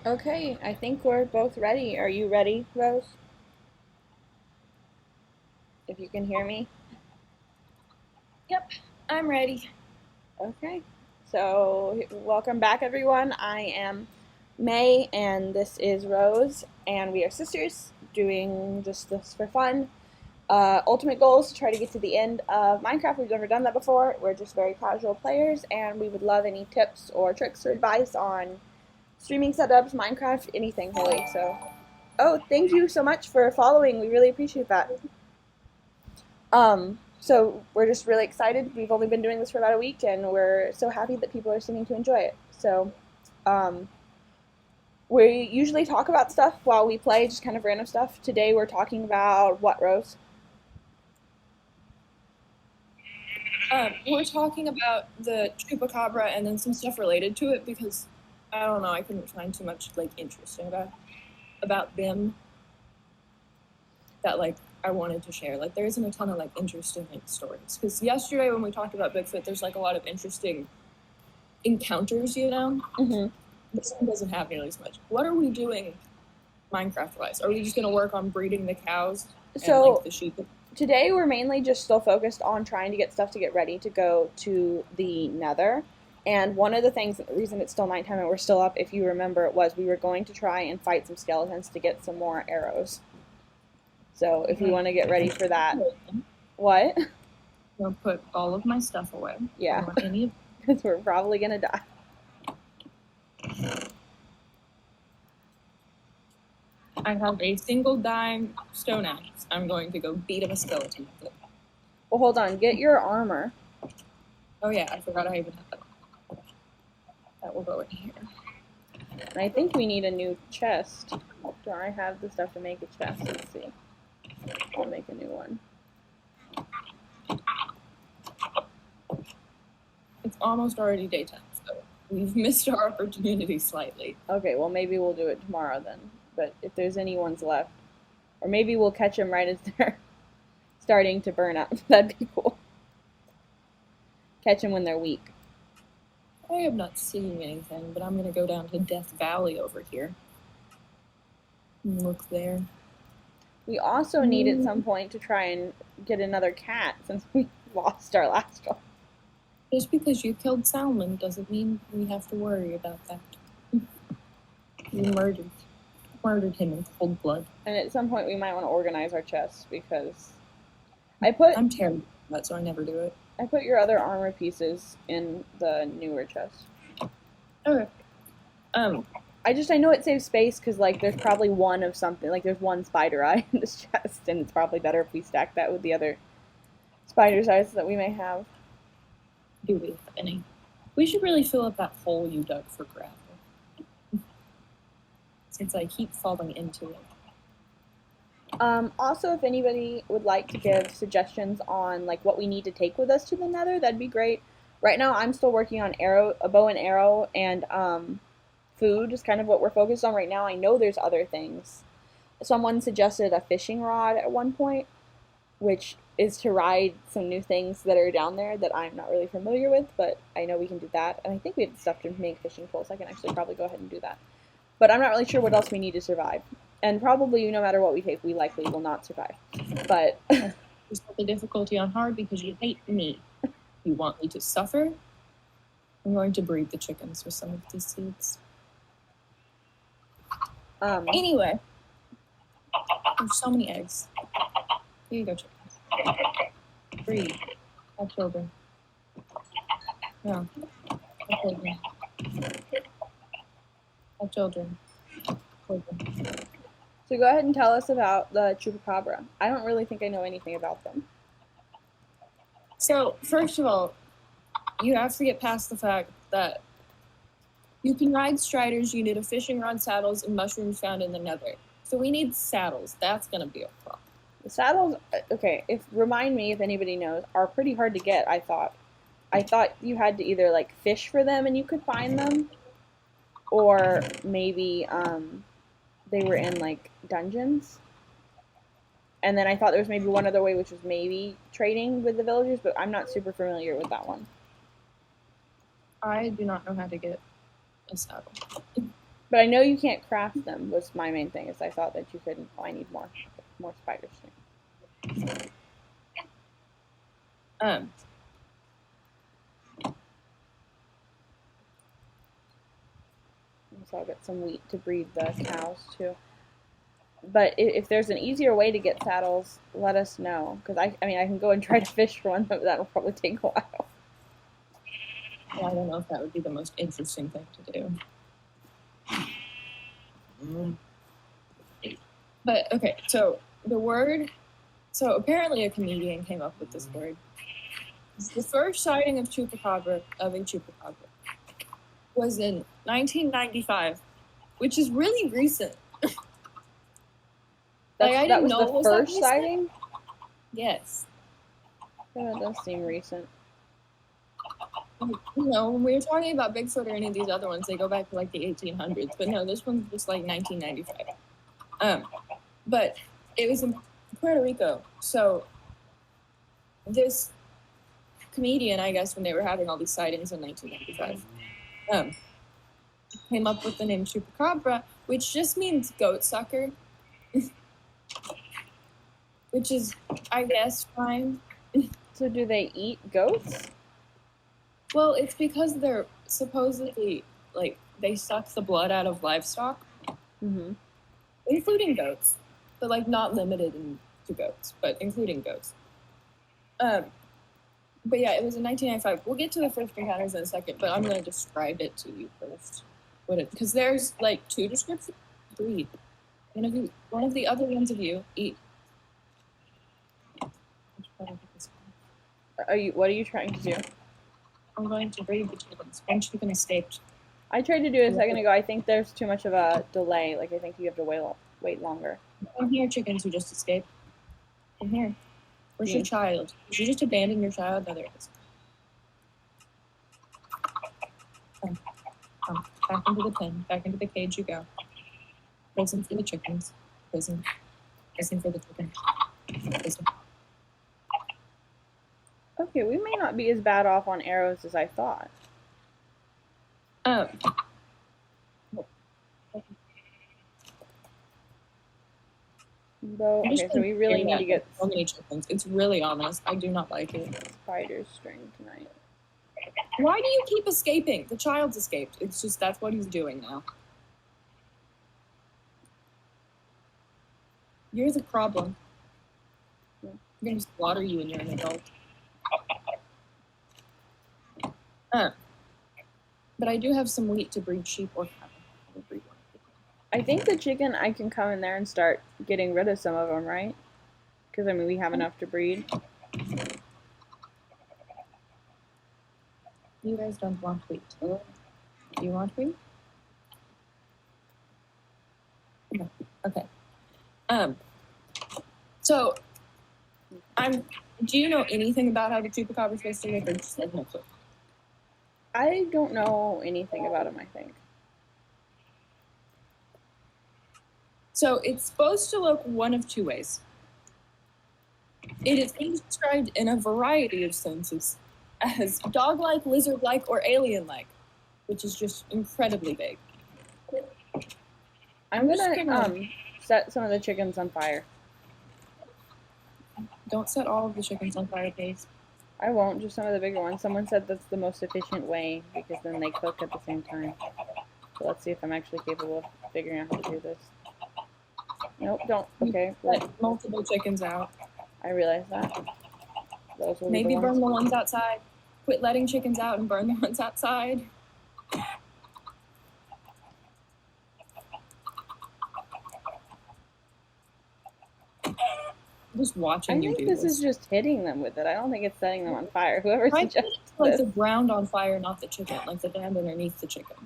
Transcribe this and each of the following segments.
Okay, I think we're both ready. Are you ready, Rose? If you can hear me. Yep, I'm ready. Okay. So, welcome back, everyone. I am May, and this is Rose, and we are sisters doing just this for fun. Ultimate goal is to try to get to the end of Minecraft. We've never done that before. We're just very casual players, and we would love any tips or tricks or advice on streaming setups, Minecraft, anything really. So, oh, thank you so much for following. We really appreciate that. So we're just really excited. We've only been doing this for about a week, and we're so happy that people are seeming to enjoy it. So, um, we usually talk about stuff while we play, just kind of random stuff. Today we're talking about what, Rose? We're talking about the chupacabra and then some stuff related to it because I don't know, I couldn't find too much interesting about them that I wanted to share. Like there isn't a ton of interesting stories. Because yesterday when we talked about Bigfoot, there's a lot of interesting encounters, you know. Mm-hmm. This one doesn't have nearly as much. What are we doing Minecraft wise? Are we just gonna work on breeding the cows and So the sheep? today we're mainly just still focused on trying to get stuff to get ready to go to the Nether. And one of the things, the reason it's still nighttime and we're still up, if you remember, it was we were going to try and fight some skeletons to get some more arrows. So if we want to get ready for that, what? I'll put all of my stuff away. Yeah, because we're probably gonna die. I have a single dime stone axe. I'm going to go beat up a skeleton with it. Well, hold on. Get your armor. Oh yeah, I forgot I even have that. That will go in here. And I think we need a new chest. Do I have the stuff to make a chest? Let's see. I'll make a new one. It's almost already daytime, so we've missed our opportunity slightly. Okay, well maybe we'll do it tomorrow then. But if there's any ones left, or maybe we'll catch them right as they're starting to burn up. That'd be cool. Catch them when they're weak. I am not seeing anything, but I'm gonna go down to Death Valley over here. And look there. We also need at some point to try and get another cat since we lost our last one. Just because you killed Salmon doesn't mean we have to worry about that. You murdered him in cold blood. And at some point we might want to organize our chests because I'm terrible at that, so I never do it. I put your other armor pieces in the newer chest. Okay. I know it saves space because there's probably one of something. There's one spider eye in this chest, and it's probably better if we stack that with the other spider's eyes that we may have. Do we have any? We should really fill up that hole you dug for gravel. Since I keep falling into it. Also, if anybody would like to give suggestions on what we need to take with us to the Nether, that'd be great. Right now, I'm still working on a bow and arrow, and food is kind of what we're focused on right now. I know there's other things. Someone suggested a fishing rod at one point, which is to ride some new things that are down there that I'm not really familiar with, but I know we can do that. And I think we have the stuff to make fishing poles. I can actually probably go ahead and do that. But I'm not really sure what else we need to survive. And probably no matter what we take, we likely will not survive. But just put the difficulty on hard because you hate me. You want me to suffer? I'm going to breed the chickens with some of these seeds. Anyway, there's so many eggs. Here you go, chickens. Breed. Have children. Yeah. Have children. Have children. Children. So go ahead and tell us about the chupacabra. I don't really think I know anything about them. So, first of all, you have to get past the fact that you can ride striders, you need a fishing rod, saddles, and mushrooms found in the Nether. So we need saddles. That's going to be a problem. The saddles, okay, remind me if anybody knows, are pretty hard to get, I thought. I thought you had to either fish for them and you could find them, or maybe they were in dungeons. And then I thought there was maybe one other way, which was maybe trading with the villagers, but I'm not super familiar with that one. I do not know how to get a saddle. But I know you can't craft them. Was my main thing. Is I thought that you couldn't. Oh, I need more spider string. Um, So I'll get some wheat to breed the cows too. But if there's an easier way to get saddles, let us know. Because I mean, I can go and try to fish for one, but that'll probably take a while. well, I don't know if that would be the most interesting thing to do. But okay, so the word. So apparently, a comedian came up with this word. The first sighting of a chupacabra, was in 1995, which is really recent. I That didn't was know the it was first that recent. sighting? Yes. Yeah, that does seem recent. When we were talking about Bigfoot or any of these other ones, they go back to like the 1800s. But no, this one's just like 1995. But it was in Puerto Rico. So this comedian, I guess, when they were having all these sightings in 1995, came up with the name Chupacabra, which just means goat sucker. Which is, I guess, fine. So do they eat goats? Well, it's because they're supposedly, like, they suck the blood out of livestock, including goats, but, like, not limited to goats, but including goats. But yeah, it was in 1995. We'll get to the first encounters in a second, but I'm going to describe it to you first. Because there's, like, two descriptions. Breed. One of the other ones of you eat. What are you trying to do? I'm going to breed the chickens. One chicken escaped. I tried to do it a second ago. I think there's too much of a delay. Like, I think you have to wait longer. Come here, chickens who just escaped. Come here. Where's your child? Did you just abandon your child? No, there it is. Come. Back into the pen. Back into the cage you go. Prison for the chickens. Prison. Prison for the chickens. Prison. Okay, we may not be as bad off on arrows as I thought. Okay, so we really need to get so many chickens. It's really ominous. I do not like it. Spider string tonight. Why do you keep escaping? The child's escaped. It's just that's what he's doing now. You're the problem. I'm gonna slaughter you when you're an adult. But I do have some wheat to breed sheep or cattle. I think the chicken, I can come in there and start getting rid of some of them, right? Because, I mean, we have enough to breed. You guys don't want wheat. Do you want wheat? No. Okay. So, do you know anything about how the chupacabra is supposed to look, or just like no clue? I don't know anything about him, I think. So it's supposed to look one of two ways. It is being described in a variety of senses as dog-like, lizard-like, or alien-like, which is just incredibly vague. I'm gonna set some of the chickens on fire. Don't set all of the chickens on fire, please. I won't, just some of the bigger ones. Someone said that's the most efficient way because then they cook at the same time. So let's see if I'm actually capable of figuring out how to do this. Nope, don't. Okay. Let multiple chickens out. I realize that. Those will Maybe be the burn the ones outside. Quit letting chickens out and burn the ones outside. Just watching you do this. I think this is just hitting them with it. I don't think it's setting them on fire. Whoever suggested this. Like the ground on fire, not the chicken. Like the land underneath the chicken.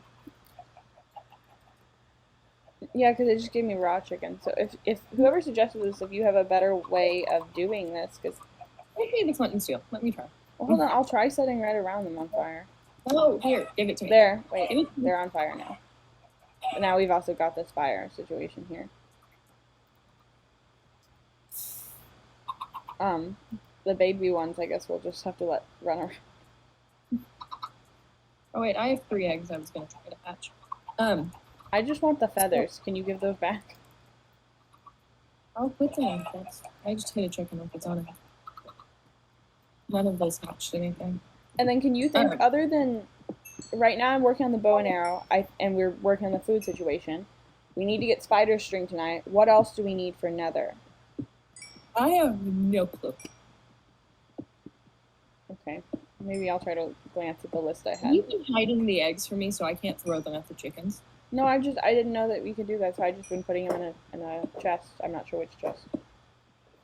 Yeah, because it just gave me raw chicken. So if whoever suggested this, if you have a better way of doing this, because okay, the flint and steel. Let me try. Well, hold on. I'll try setting right around them on fire. Oh, here, give it to me. There. Wait, they're on fire now. But now we've also got this fire situation here. The baby ones, I guess we'll just have to let run around. Oh wait, I have 3 eggs I was gonna try to hatch. I just want the So, feathers. Can you give those back? I'll put them in first. I just hit a chicken with its on it. None of those hatched anything. And then can you think, Um, other than right now I'm working on the bow and arrow, and we're working on the food situation. We need to get spider string tonight. What else do we need for Nether? I have no clue. Okay. Maybe I'll try to glance at the list I Have you had. been hiding the eggs for me so I can't throw them at the chickens? No, I didn't know that we could do that, so I just been putting them in a chest. I'm not sure which chest.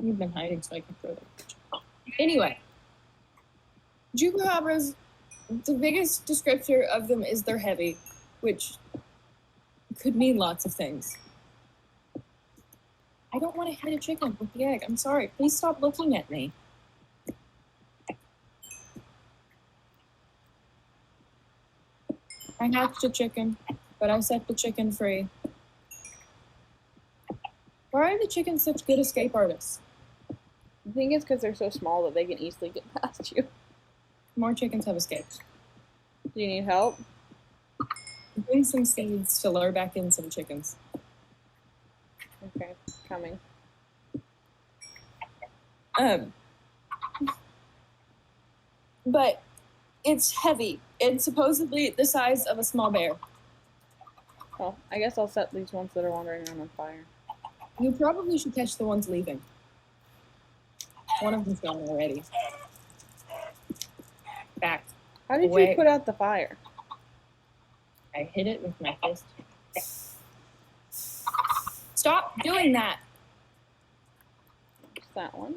You've been hiding so I can throw them. Anyway, chupacabras, the biggest descriptor of them is they're heavy, which could mean lots of things. I don't want to hit a chicken with the egg. I'm sorry. Please stop looking at me. I hatched a chicken, but I set the chicken free. Why are the chickens such good escape artists? I think it's because they're so small that they can easily get past you. More chickens have escaped. Do you need help? Bring some seeds to lure back in some chickens. Okay, coming. But it's heavy. It's supposedly the size of a small bear. Well, I guess I'll set these ones that are wandering around on fire. You probably should catch the ones leaving. One of them's gone already. Back. How did Away. you put out the fire? I hit it with my fist. Stop doing that! It's that one.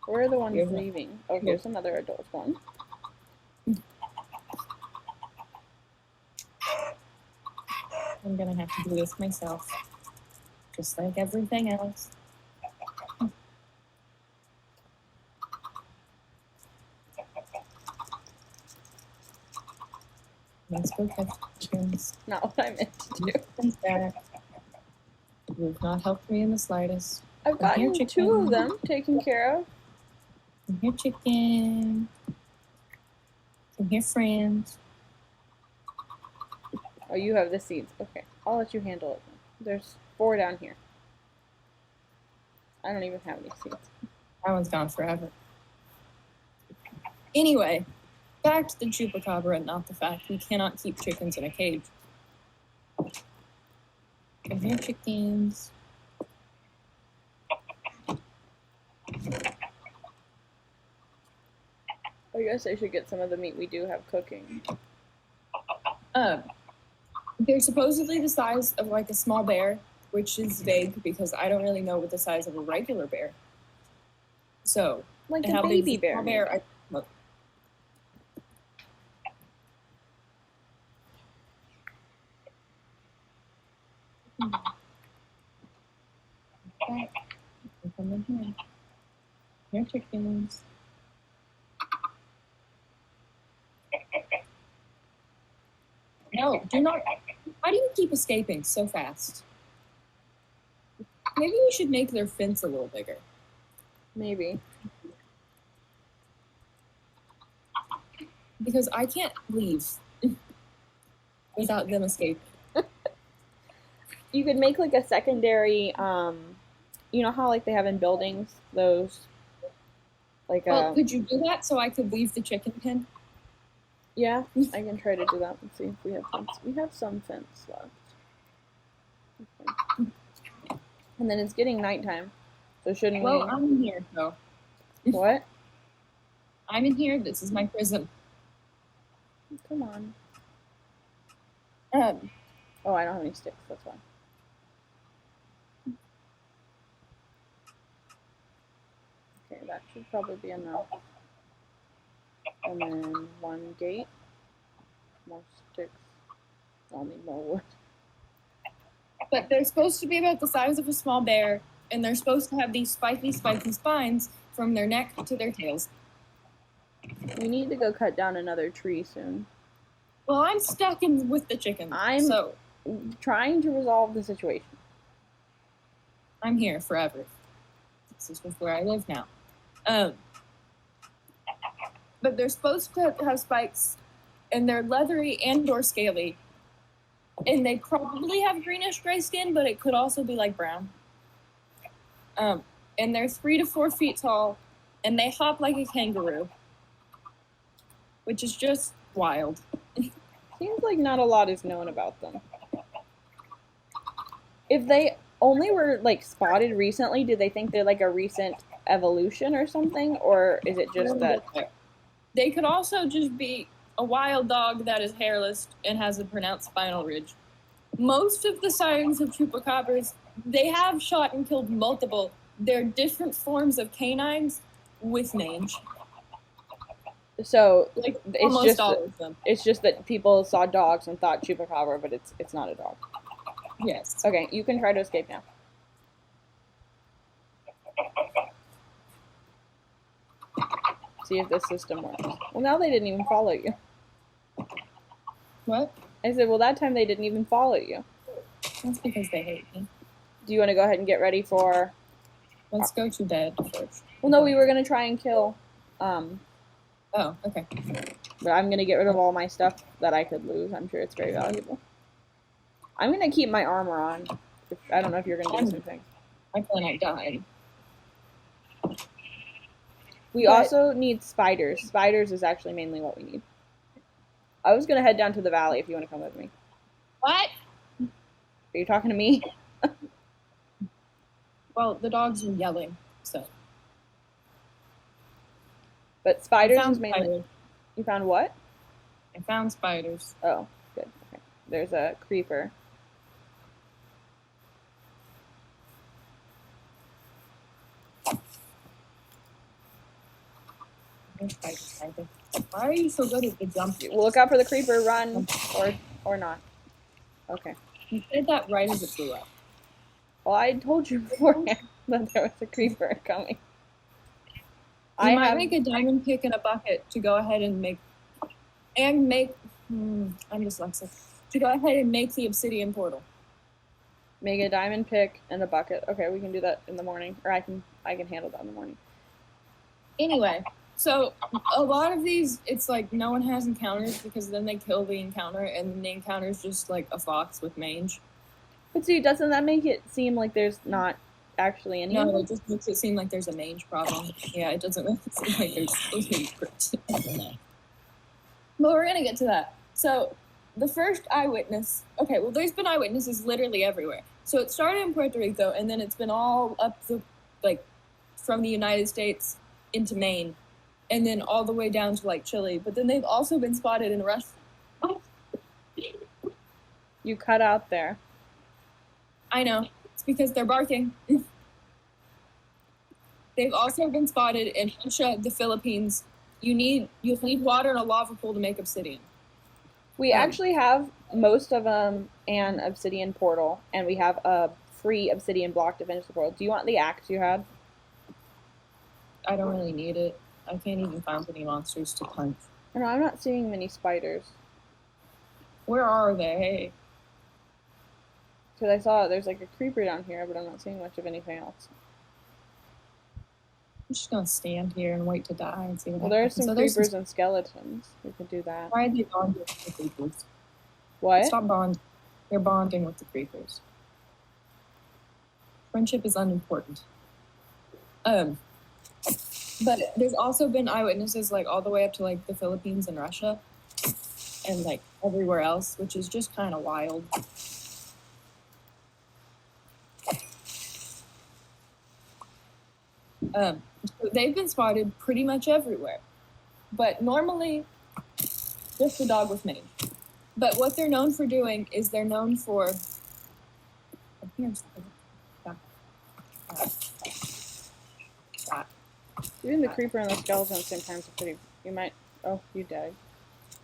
Where are the ones Here's one. leaving? Oh, here's another adult one. I'm gonna have to do this myself. Just like everything else. Let's go catch chickens. Not what I meant to do. Comes back. You've not helped me in the slightest. I've Come here, gotten two chicken. of them taken care of. Come here, chicken. Come here, friend. Oh, you have the seeds. Okay, I'll let you handle it. There's 4 down here. I don't even have any seeds. That one's gone forever. Anyway, back to the chupacabra and not the fact we cannot keep chickens in a cage. Come here, chickens. I guess I should get some of the meat we do have cooking. They're supposedly the size of like a small bear, which is vague because I don't really know what the size of a regular bear. So, Like how a big baby is a bear. small bear? I don't know. Okay. Come in here. Here, chickens. No, do not. Why do you keep escaping so fast? Maybe we should make their fence a little bigger. Maybe. Because I can't leave without them escaping. You could make like a secondary, you know how like they have in buildings, those, like Well, could you do that so I could leave the chicken pen? yeah, I can try to do that. Let's see if we have fence. We have some fence left. Okay. And then it's getting nighttime, so shouldn't Well, we? I'm in here, though. What? I'm in here. This is my prison. Come on. Um, Oh, I don't have any sticks. That's why. Okay, that should probably be enough. And then 1 gate. More sticks. I'll need more wood. but they're supposed to be about the size of a small bear, and they're supposed to have these spiky spines from their neck to their tails. We need to go cut down another tree soon. Well, I'm stuck in with the chicken, so Trying to resolve the situation. I'm here forever. This is where I live now. But they're supposed to have spikes, and they're leathery and or scaly. and they probably have greenish gray skin, but it could also be like brown. And they're 3 to 4 feet tall, and they hop like a kangaroo, which is just wild. Seems like not a lot is known about them. If they only were like spotted recently, do they think they're like a recent evolution or something, or is it just that they could also just be a wild dog that is hairless and has a pronounced spinal ridge? Most of the sirens of chupacabras, they have shot and killed multiple. They're different forms of canines with mange. So Like it's almost just all that, of them. it's just that people saw dogs and thought chupacabra, but it's not a dog. Yes. Okay, you can try to escape now. See if this system works. Well, now they didn't even follow you. What? I said, well, that time they didn't even follow you. That's because they hate me. Do you want to go ahead and get ready for... Let's go to bed first. Well, no, we were going to try and kill... Oh, okay. But I'm going to get rid of all my stuff that I could lose. I'm sure it's very valuable. I'm going to keep my armor on. I don't know if you're going to do something. I plan on dying. We also need spiders. Spiders is actually mainly what we need. I was going to head down to the valley if you want to come with me. What? Are you talking to me? Well, the dogs are yelling, so. But spiders I found is mainly... spiders. You found what? I found spiders. Oh, good. Okay. There's a creeper. Why are you so good at the jump? Look out for the creeper. Run. Or not. Okay. You said that right as it blew up. Well, I told you beforehand that there was a creeper coming. I might make a diamond pick and a bucket to go ahead and make... I'm dyslexic. To go ahead and make the obsidian portal. Make a diamond pick and a bucket. Okay, we can do that in the morning. Or I can handle that in the morning. Anyway, so a lot of these, it's like no one has encounters because then they kill the encounter and then the encounter is just like a fox with mange. But see, doesn't that make it seem like there's not actually any? No, it just makes it seem like there's a mange problem. Yeah, it doesn't make it seem like there's a mange problem. But we're gonna get to that. So the first eyewitness, okay, well there's been eyewitnesses literally everywhere. So it started in Puerto Rico and then it's been all up the, like, from the United States into Maine, and then all the way down to like Chile. But then they've also been spotted in Russia. You cut out there. I know. It's because they're barking. They've also been spotted in Russia, the Philippines. You'll need water and a lava pool to make obsidian. We actually have most of them an obsidian portal, and we have a free obsidian block to finish the portal. Do you want the axe you had? I don't really need it. I can't even find any monsters to punch. No, I'm not seeing many spiders. Where are they? Because I saw there's like a creeper down here, but I'm not seeing much of anything else. I'm just gonna stand here and wait to die and see what Well, happens. there's some creepers and skeletons. We could do that. Why are they bonding with the creepers? What? Stop bonding. They're bonding with the creepers. Friendship is unimportant. But there's also been eyewitnesses like all the way up to like the Philippines and Russia and like everywhere else, which is just kind of wild. So they've been spotted pretty much everywhere, but normally just a dog with mange. But what they're known for doing is they're known for... Doing the creeper and the skeleton at the same time is pretty... You might... Oh, you died.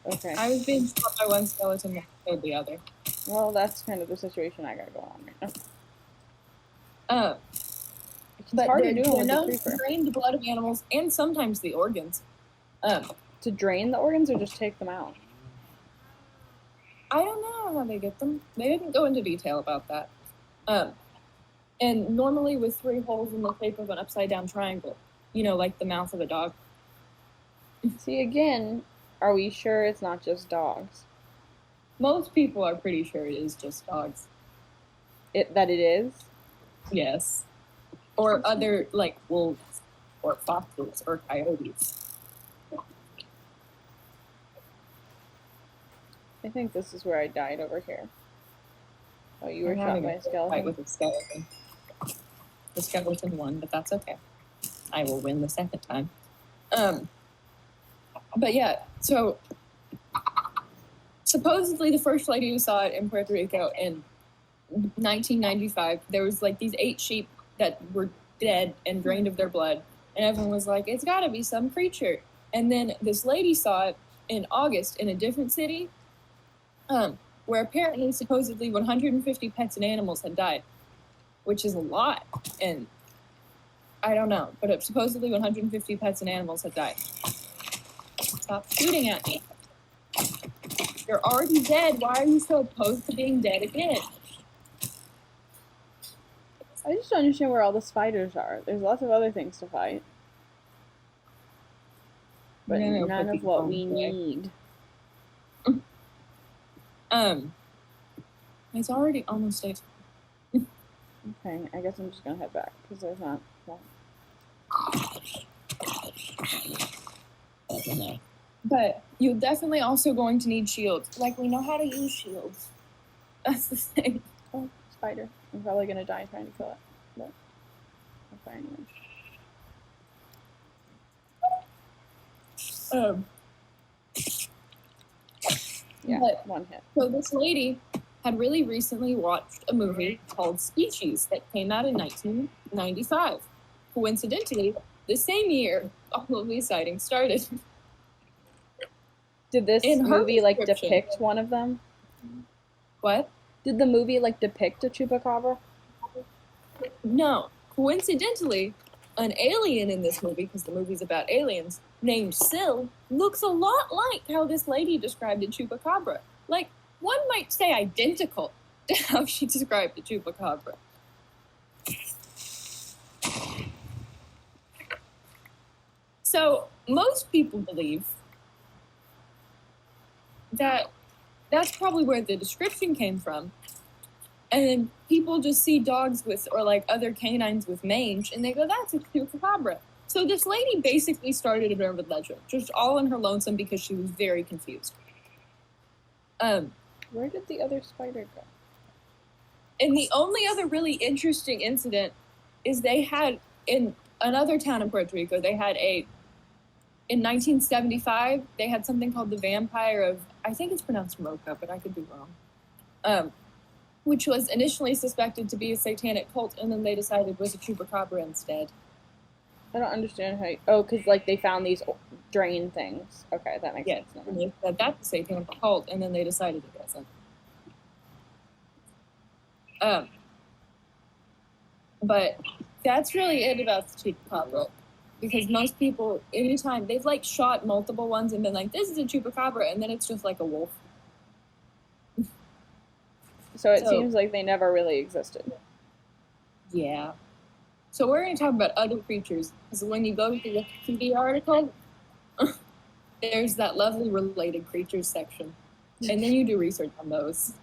Okay. I was being shot by one skeleton that killed the other. Well, that's kind of the situation I got going on right now. It's But hard they're to do it with the known to creeper. drain the blood of animals and sometimes the organs. To drain the organs or just take them out? I don't know how they get them. They didn't go into detail about that. And normally with 3 holes in the shape of an upside down triangle. You know, like the mouth of a dog. See, again, are we sure it's not just dogs? Most people are pretty sure it is just dogs. That it is? Yes. Or other, like, wolves or foxes or coyotes. I think this is where I died over here. Oh, you were I'm shot having by a a skeleton? fight with a skeleton. The skeleton won, but that's okay. I will win the second time. But yeah, so supposedly the first lady who saw it in Puerto Rico in 1995, there was like these 8 sheep that were dead and drained of their blood, and everyone was like, it's got to be some creature. And then this lady saw it in August in a different city, where apparently supposedly 150 pets and animals had died, which is a lot. And I don't know, but supposedly 150 pets and animals had died. Stop shooting at me. You're already dead. Why are you so opposed to being dead again? I just don't understand where all the spiders are. There's lots of other things to fight. But none of what we need. It's already almost 8. Okay, I guess I'm just gonna head back because there's not. Well. But you're definitely also going to need shields. Like, we know how to use shields. That's the thing. Oh, spider. I'm probably gonna die trying to kill it. But okay, anyway. Yeah, but, 1 hit. So this lady had really recently watched a movie called Species that came out in 1995. Coincidentally, the same year all of these sightings started. Did this movie like depict one of them? What? Did the movie like depict a chupacabra? No. Coincidentally, an alien in this movie, because the movie's about aliens, named Syl, looks a lot like how this lady described a chupacabra. Like, one might say identical to how she described the chupacabra. So, most people believe that that's probably where the description came from. And then people just see dogs with, or like other canines with mange, and they go, that's a chupacabra. So this lady basically started an urban legend, just all on her lonesome because she was very confused. Where did the other spider go? And the only other really interesting incident is they had, in another town in Puerto Rico, they had in 1975, they had something called the Vampire of, I think it's pronounced Mocha, but I could be wrong, which was initially suspected to be a satanic cult, and then they decided was a chupacabra instead. I don't understand how. Oh, because like they found these drain things. Okay, that makes sense. And they said that's a satanic cult, and then they decided it wasn't. But that's really it about the chupacabra, because most people, anytime they've like shot multiple ones and been like, "This is a chupacabra," and then it's just like a wolf. So it seems like they never really existed. Yeah. So we're going to talk about other creatures, because when you go to the Wikipedia article, there's that lovely related creatures section, and then you do research on those,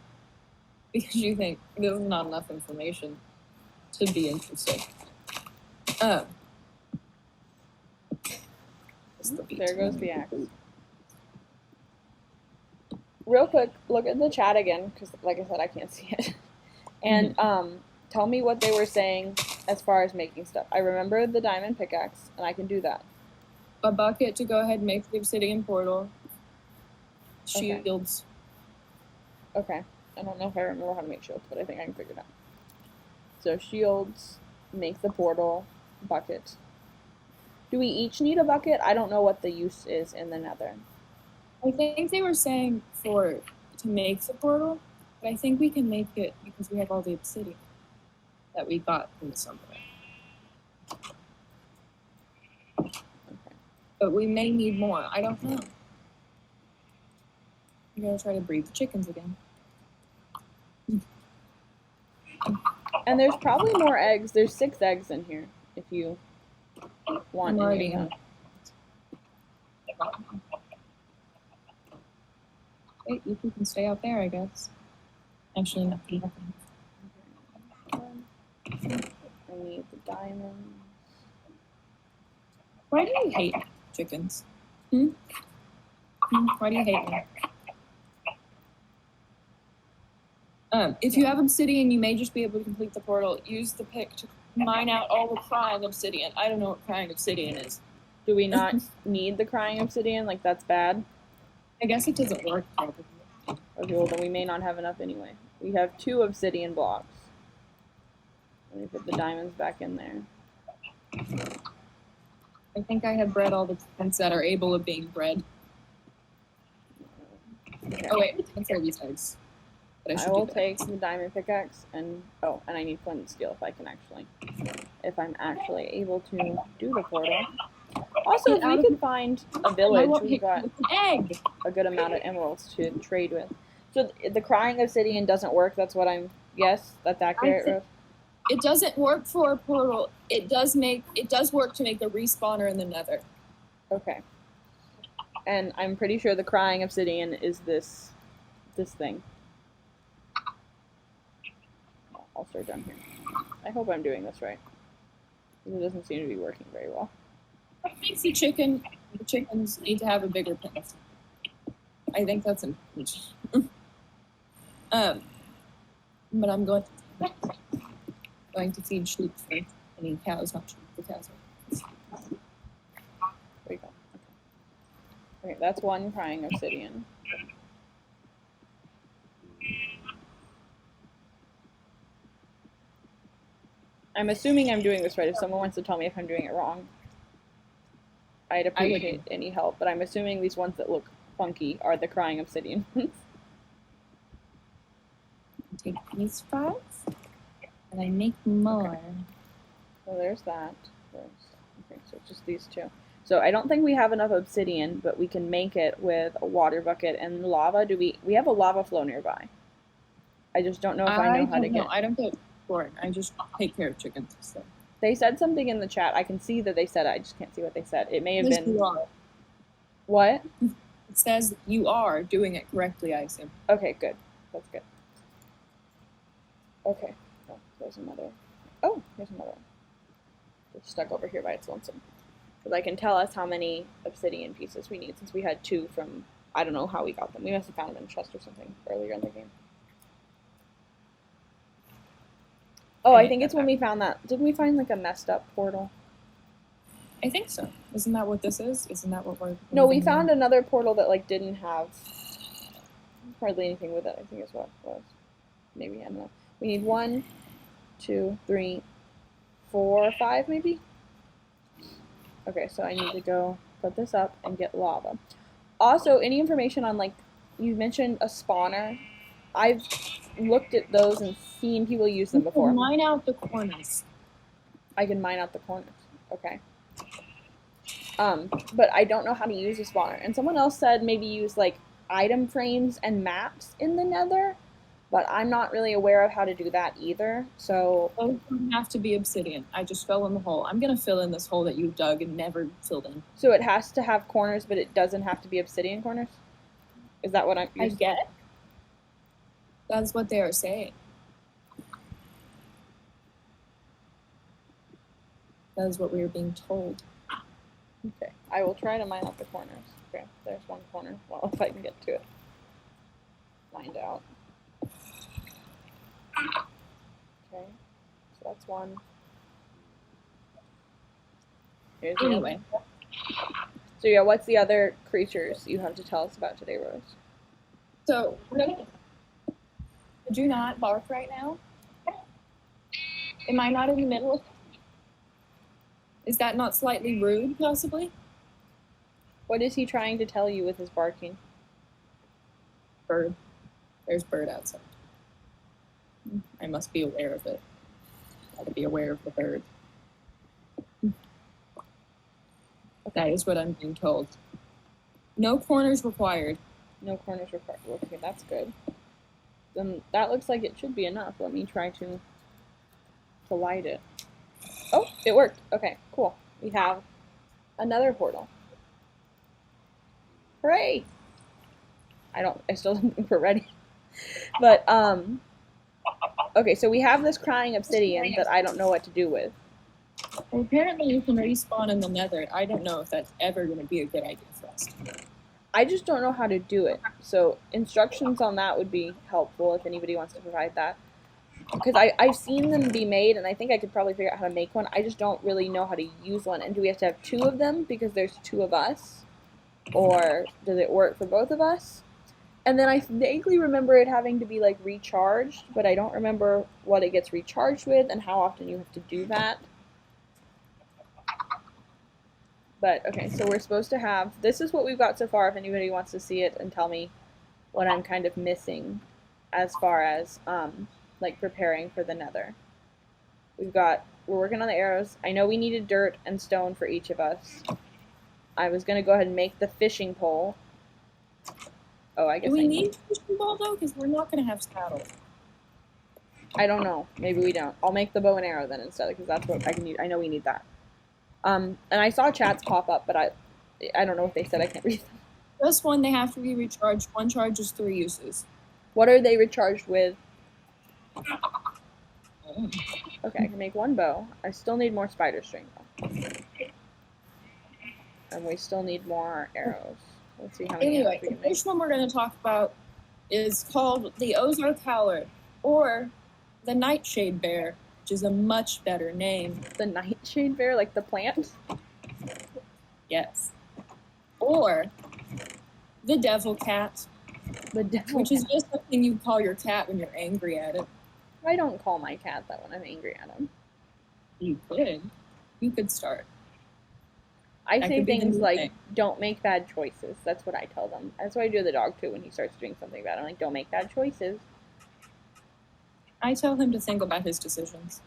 because you think there's not enough information to be interesting. There goes the axe. Real quick, look at the chat again, because like I said, I can't see it. And tell me what they were saying as far as making stuff. I remember the diamond pickaxe, and I can do that. A bucket to go ahead and make the obsidian portal. Shields. Okay. I don't know if I remember how to make shields, but I think I can figure it out. So shields, make the portal, bucket. Do we each need a bucket? I don't know what the use is in the Nether. I think they were saying to make the portal, but I think we can make it because we have all the obsidian that we got from the summer. Okay. But we may need more. I don't know. I'm gonna try to breed the chickens again. And there's probably more eggs. There's 6 eggs in here if you want any. Wait, you can stay out there, I guess. Actually, nothing. I need the diamonds. Why do you hate chickens? Why do you hate me? If you have obsidian, you may just be able to complete the portal. Use the pick to mine out all the crying obsidian. I don't know what crying obsidian is. Do we not need the crying obsidian? Like, that's bad? I guess it doesn't work properly. Okay, well, then we may not have enough anyway. We have 2 obsidian blocks. Let me put the diamonds back in there. I think I have bred all the chickens that are able of being bred. Okay. Oh wait, chickens are these eggs. I will take the diamond pickaxe and and I need flint and steel if I'm actually able to do the portal. Also, if we could find a village, we've got a good amount of emeralds to trade with. So the crying obsidian doesn't work. That's what I'm. Yes, that's accurate. It doesn't work for a portal. It does work to make a respawner in the Nether. Okay. And I'm pretty sure the crying obsidian is this thing. I'll start down here. I hope I'm doing this right. It doesn't seem to be working very well. What makes the chickens need to have a bigger penis? I think that's important. But I'm going to feed sheep first. I mean cows, not sheep. The cows are. There you go. Okay, that's one crying obsidian. I'm assuming I'm doing this right. If someone wants to tell me if I'm doing it wrong, I'd appreciate any help. But I'm assuming these ones that look funky are the crying obsidian ones. Take these 5, and I make more. So there's that. Okay, so just these 2. So I don't think we have enough obsidian, but we can make it with a water bucket and lava. We have a lava flow nearby? I just don't know if I know how to get. I don't get bored. I just take care of chickens. So. They said something in the chat. I can see that they said it. I just can't see what they said. It may have been. You are. What? It says you are doing it correctly, I assume. Okay, good. That's good. Okay. Oh, there's another. Oh, here's another one. It's stuck over here by its lonesome. Because I can tell us how many obsidian pieces we need since we had 2 from. I don't know how we got them. We must have found them in a chest or something earlier in the game. Oh, I think it's when we found that. Didn't we find like a messed up portal? I think so. Isn't that what this is? Isn't that what we're... No, we found another portal that like didn't have hardly anything with it, I think is what it was. Maybe, I don't know. We need 1, 2, 3, 4, 5 maybe? Okay, so I need to go put this up and get lava. Also, any information on like, you mentioned a spawner. I've looked at those and seen people use them before. You can mine out the corners. I can mine out the corners. Okay. But I don't know how to use a spawner. And someone else said maybe use like item frames and maps in the Nether, but I'm not really aware of how to do that either. So those don't have to be obsidian. I just fell in the hole. I'm gonna fill in this hole that you dug and never filled in. So it has to have corners, but it doesn't have to be obsidian corners? Is that what I get? That's what they are saying. That is what we are being told. Okay, I will try to mine out the corners. Okay, there's one corner. Well, if I can get to it. Mined out. Okay, so that's one. Here's the anyway. Other. So yeah, what's the other creatures you have to tell us about today, Rose? So, did you not bark right now? Am I not in the middle of... Is that not slightly rude, possibly? What is he trying to tell you with his barking? Bird. There's bird outside. I must be aware of it. Gotta be aware of the bird. That is what I'm being told. No corners required. No corners required. Okay, that's good. Then that looks like it should be enough. Let me try to light it. Oh, it worked. Okay, cool. We have another portal. Hooray! I still don't think we're ready. But, okay, so we have this crying obsidian that I don't know what to do with. Well, apparently you can respawn in the Nether. I don't know if that's ever going to be a good idea for us. I just don't know how to do it. So instructions on that would be helpful if anybody wants to provide that. Because I've seen them be made, and I think I could probably figure out how to make one. I just don't really know how to use one. And do we have to have two of them because there's two of us? Or does it work for both of us? And then I vaguely remember it having to be like recharged, but I don't remember what it gets recharged with and how often you have to do that. But okay, so we're supposed to have, this is what we've got so far if anybody wants to see it and tell me what I'm kind of missing as far as like preparing for the Nether. We're working on the arrows. I know we needed dirt and stone for each of us. I was gonna go ahead and make the fishing pole. Oh, I guess Do we need fishing pole though? Because we're not gonna have saddles. I don't know. Maybe we don't. I'll make the bow and arrow then instead, because that's what I can need. I know we need that. And I saw chats pop up, but I don't know what they said. I can't read them. Just one, they have to be recharged. One charge is 3 uses. What are they recharged with? Okay, I can make one bow. I still need more spider string though. And we still need more arrows. Let's see how many arrows we can make. The first one we're going to talk about is called the Ozark Howler, or the Nightshade Bear, which is a much better name. The Nightshade Bear, like the plant? Yes. Or the Devil Cat. The devil Which is just something you call your cat when you're angry at it. I don't call my cat that when I'm angry at him. You could. You could start. I say things like, don't make bad choices. That's what I tell them. That's what I do to the dog, too, when he starts doing something bad. I'm like, don't make bad choices. I tell him to think about his decisions.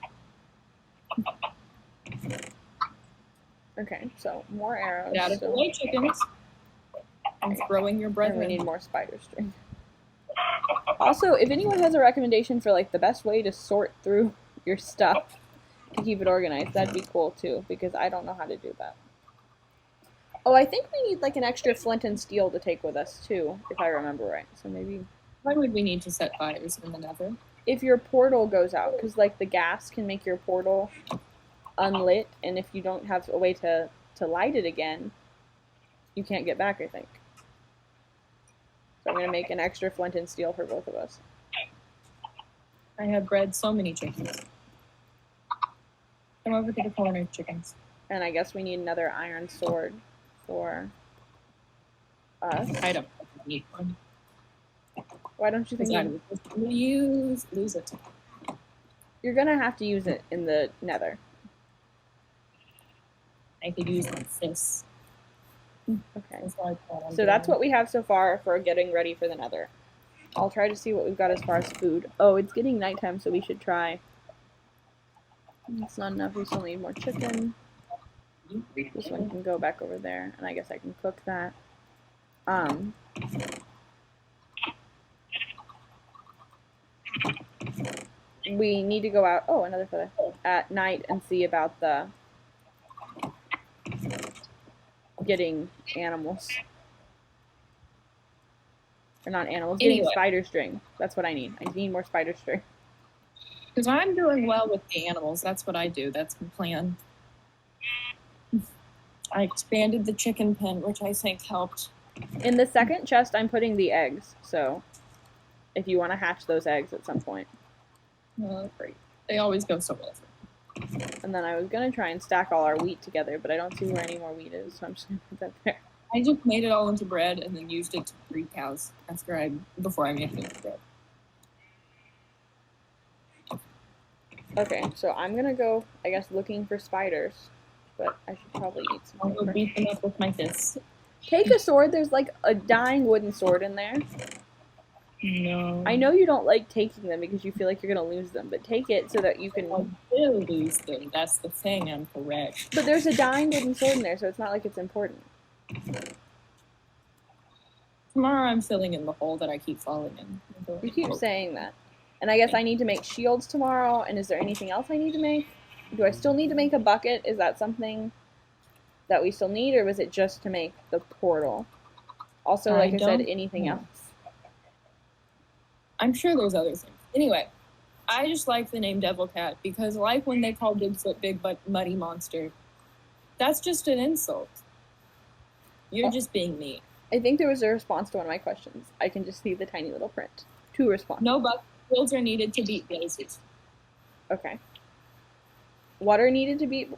Okay, so more arrows. Get out of the way, chickens. I'm throwing your bread. And we need more spider string. Also, if anyone has a recommendation for like the best way to sort through your stuff to keep it organized, that'd be cool too, because I don't know how to do that. Oh, I think we need like an extra flint and steel to take with us too, if I remember right. So maybe. Why would we need to set fires in the Nether? If your portal goes out, because like the gas can make your portal unlit, and if you don't have a way to light it again, you can't get back, I think. So I'm going to make an extra flint and steel for both of us. I have bred so many chickens. Come over to the corner, chickens. And I guess we need another iron sword for us. I don't need one. Why don't you think lose it? You're going to have to use it in the Nether. I could use my fists. Okay. So that's what we have so far for getting ready for the Nether. I'll try to see what we've got as far as food. Oh, it's getting nighttime, so we should try. It's not enough. We still need more chicken. This one can go back over there, and I guess I can cook that. We need to go out. Oh, another feather. At night and see about the getting animals. Or not animals, getting spider string. That's what I need. I need more spider string. Because I'm doing well with the animals. That's what I do. That's my plan. I expanded the chicken pen, which I think helped. In the second chest, I'm putting the eggs. So if you want to hatch those eggs at some point. Great. They always go so well. And then I was going to try and stack all our wheat together, but I don't see where any more wheat is, so I'm just going to put that there. I just made it all into bread and then used it to breed cows before I made it into bread. Okay, so I'm going to go, I guess, looking for spiders, but I should probably eat some. I'll go beat them up with my fists. Take a sword. There's like a dying wooden sword in there. No. I know you don't like taking them because you feel like you're going to lose them, but take it so that you can... I will lose them. That's the thing. I'm correct. But there's a dying wooden sword in there, so it's not like it's important. Tomorrow I'm filling in the hole that I keep falling in. You keep saying that. And I guess I need to make shields tomorrow, and is there anything else I need to make? Do I still need to make a bucket? Is that something that we still need, or was it just to make the portal? Also, like I said, anything else? I'm sure there's other things. Anyway, I just like the name Devil Cat because, like when they call Bigfoot Big Butt Muddy Monster, that's just an insult. You're just being mean. I think there was a response to one of my questions. I can just see the tiny little print. 2 responses. No buckles are needed to beat blazes. Okay. What are needed to beat?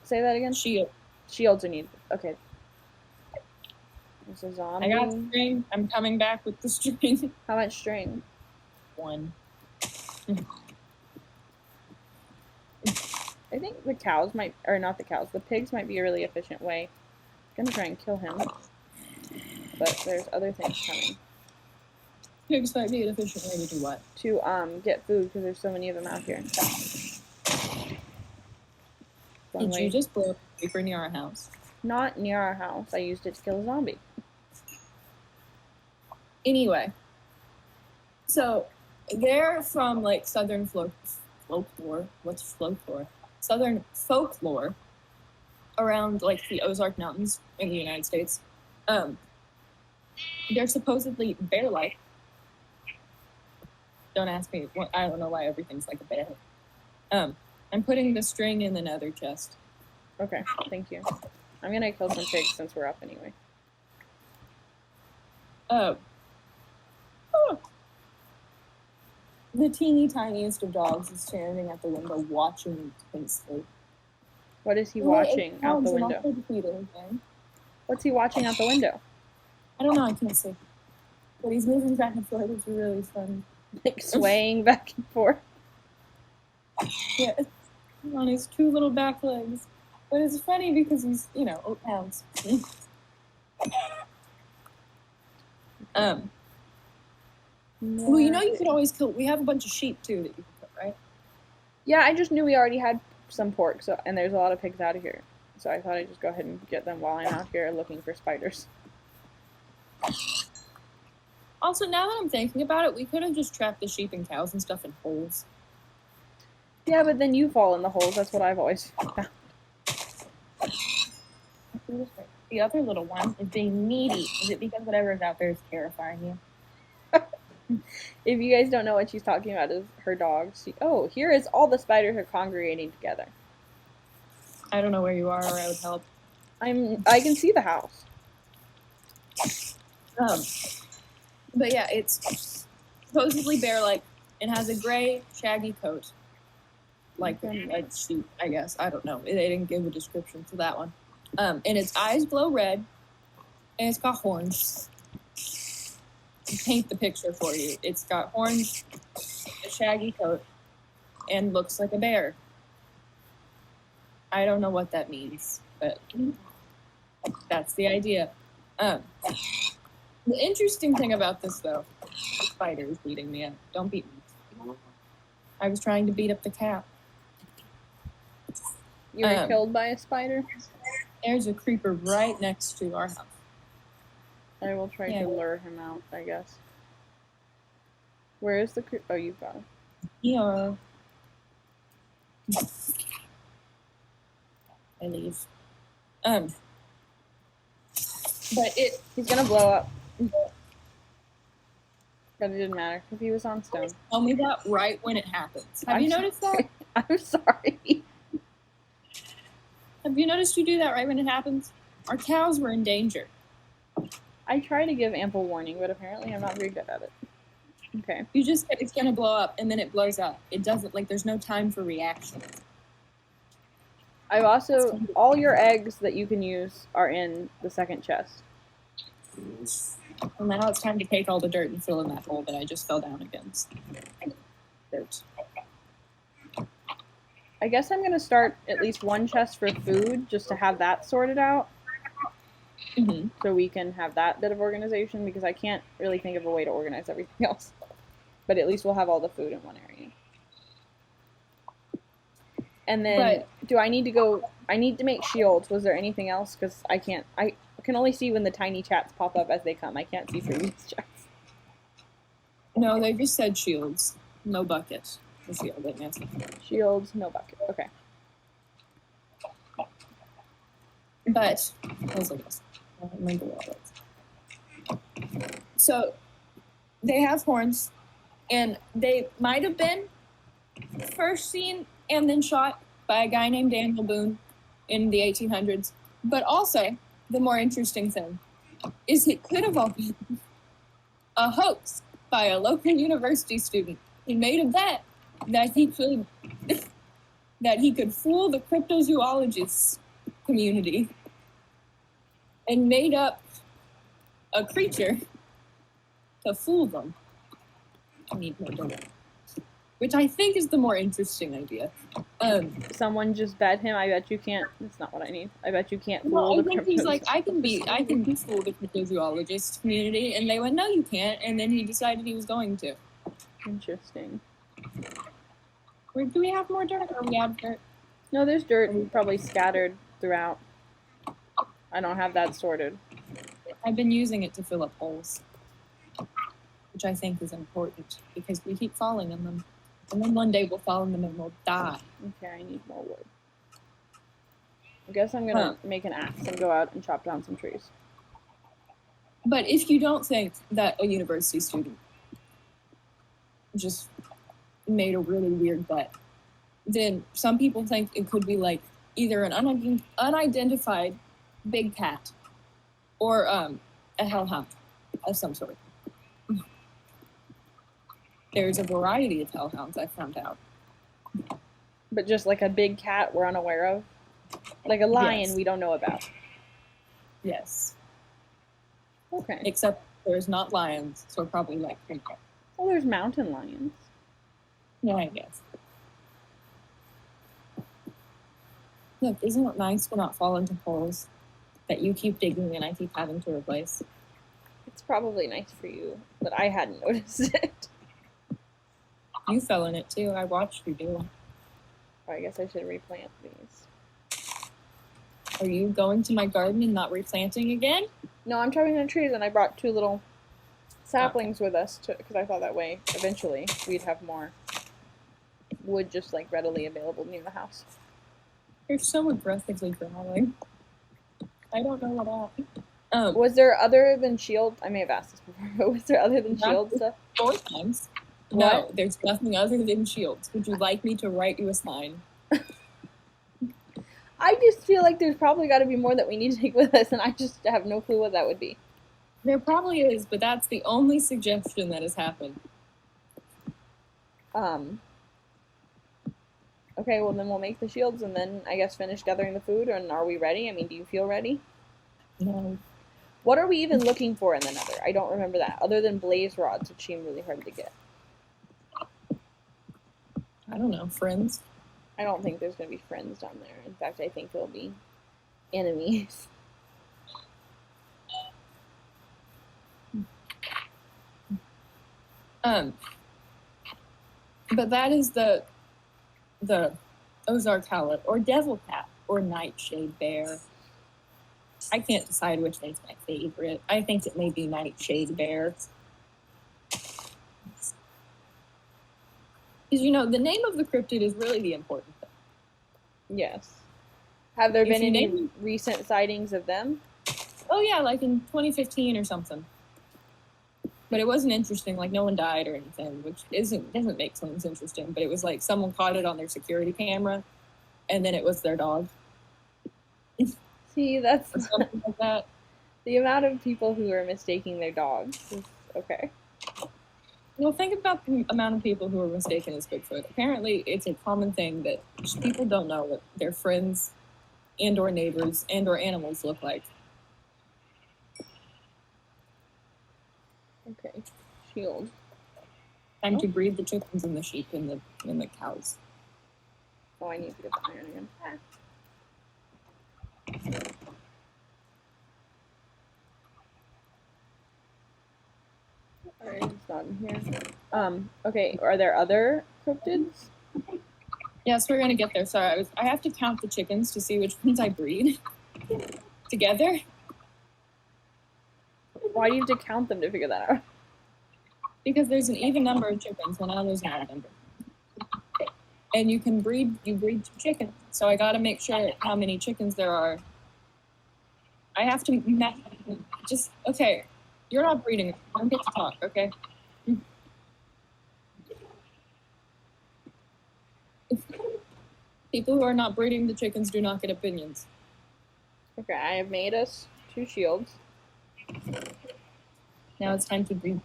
Say that again. Shields are needed. Okay. There's a zombie. I got string. I'm coming back with the string. How much string? 1. I think the cows might, or not the cows, the pigs might be a really efficient way. I'm gonna try and kill him, but there's other things coming. Pigs might be an efficient way to do what? To get food because there's so many of them out here. Did you just blow a creeper near our house? Not near our house. I used it to kill a zombie. Anyway, so they're from like southern folklore. What's folklore? Southern folklore around like the Ozark Mountains in the United States. They're supposedly bear-like. Don't ask me. I don't know why everything's like a bear. I'm putting the string in the nether chest. Okay, thank you. I'm gonna kill some pigs since we're up anyway. The teeny tiniest of dogs is standing at the window watching intensely. What is he watching out the window? What's he watching out the window? I don't know, I can't see. But he's moving back and forth, it's really fun. Like swaying back and forth? Yeah, on his 2 little back legs. But it's funny because he's, oat pounds. Well, you could always kill. We have a bunch of sheep too that you can kill, right? Yeah, I just knew we already had some pork, and there's a lot of pigs out of here. So I thought I'd just go ahead and get them while I'm out here looking for spiders. Also, now that I'm thinking about it, we could have just trapped the sheep and cows and stuff in holes. Yeah, but then you fall in the holes. That's what I've always found. The other little one is being needy. Is it because whatever is out there is terrifying you? If you guys don't know what she's talking about, is her dog. Here is all the spiders are congregating together. I don't know where you are, or I would help. I can see the house. But yeah, it's supposedly bear-like. It has a gray, shaggy coat, like a sheep, I guess. I don't know. They didn't give a description for that one. And its eyes glow red, and it's got horns. Paint the picture for you. It's got horns, a shaggy coat, and looks like a bear. I don't know what that means, but that's the idea. The interesting thing about this, though, the spider is beating me up. Don't beat me. I was trying to beat up the cat. You were killed by a spider? There's a creeper right next to our house. I will try to lure him out, I guess. Where is the creeper? Oh, you've got him. Yeah. I leave. But he's gonna blow up. But it didn't matter because he was on stone. Tell me that right when it happens. Have you noticed that? I'm sorry. Have you noticed you do that right when it happens? Our cows were in danger. I try to give ample warning, but apparently I'm not very good at it. Okay. You just said it's gonna blow up, and then it blows up. It doesn't, there's no time for reaction. I've also, all your eggs that you can use are in the second chest. And now it's time to take all the dirt and fill in that hole that I just fell down against. Dirt. I guess I'm going to start at least one chest for food just to have that sorted out. Mm-hmm. So we can have that bit of organization because I can't really think of a way to organize everything else. But at least we'll have all the food in one area. And then, do I need to go, I need to make shields. Was there anything else? Because I can only see when the tiny chats pop up as they come. I can't see previous chats. No, they just said shields. No bucket. Shields, no bucket. Okay. But, what was I going to say? I don't remember what it was. So, they have horns. And they might have been first seen and then shot by a guy named Daniel Boone in the 1800s. But also, the more interesting thing is it could have all been a hoax by a local university student. He made a bet that he could fool the cryptozoologist community and made up a creature to fool them. I need more dinner. Which I think is the more interesting idea. Someone just bet him. I bet you can't. That's not what I need. I bet you can't fool Well, I the think he's like, I can be fool the cryptozoologist community, and they went, no, you can't. And then he decided he was going to. Interesting. Do we have more dirt? Or we have dirt? No, there's dirt probably scattered throughout. I don't have that sorted. I've been using it to fill up holes, which I think is important because we keep falling in them. And then one day we'll fall in them and we'll die. Okay, I need more wood. I guess I'm gonna make an axe and go out and chop down some trees. But if you don't think that a university student just made a really weird bet, then some people think it could be like either an unidentified big cat or a hellhound of some sort. There's a variety of hellhounds, I found out. But just like a big cat we're unaware of? Like a lion Yes. we don't know about? Yes. Okay. Except there's not lions, so probably like creature. Well, there's mountain lions. Yeah, I guess. Look, isn't it nice to not fall into holes that you keep digging and I keep having to replace? It's probably nice for you, but I hadn't noticed it. You fell in it too. I watched you do. Oh, I guess I should replant these. Are you going to my garden and not replanting again? No, I'm chopping down trees, and I brought 2 little saplings with us because I thought that way eventually we'd have more wood just like readily available near the house. You're so aggressively growling. I don't know what that. Was there other than shield? I may have asked this before, but was there other than shield stuff? 4 times. What? No, there's nothing other than shields. Would you like me to write you a sign? I just feel like there's probably got to be more that we need to take with us, and I just have no clue what that would be. There probably is, but that's the only suggestion that has happened. Okay, well then we'll make the shields and then I guess finish gathering the food. And are we ready? I mean, do you feel ready? No. What are we even looking for in the Nether? I don't remember that. Other than blaze rods, which seem really hard to get. I don't know. Friends? I don't think there's going to be friends down there. In fact, I think there'll be enemies. But that is the Ozark Howlet, or Devil Cat, or Nightshade Bear. I can't decide which one's my favorite. I think it may be Nightshade Bear. Because, you know, the name of the cryptid is really the important thing. Yes. Have there If been you any name- recent sightings of them? Oh yeah, like in 2015 or something. But it wasn't interesting, like no one died or anything, which doesn't make things interesting. But it was like someone caught it on their security camera, and then it was their dog. See, that's Or something like that. the amount of people who are mistaking their dogs. Is, okay. Well, think about the amount of people who are mistaken as Bigfoot. Apparently, it's a common thing that people don't know what their friends and or neighbors and or animals look like. Okay. Shield. Time to breed the chickens and the sheep and the cows. Oh, I need to get the iron again. Alright, it's not in here. Okay, are there other cryptids? Yes, we're gonna get there. Sorry, I have to count the chickens to see which ones I breed together. Why do you have to count them to figure that out? Because there's an even number of chickens, well now there's an odd number. And you breed chickens. So I gotta make sure how many chickens there are. I have to okay, you're not breeding. I don't get to talk, okay? People who are not breeding the chickens do not get opinions. Okay, I have made us 2 shields. Now it's time to breed.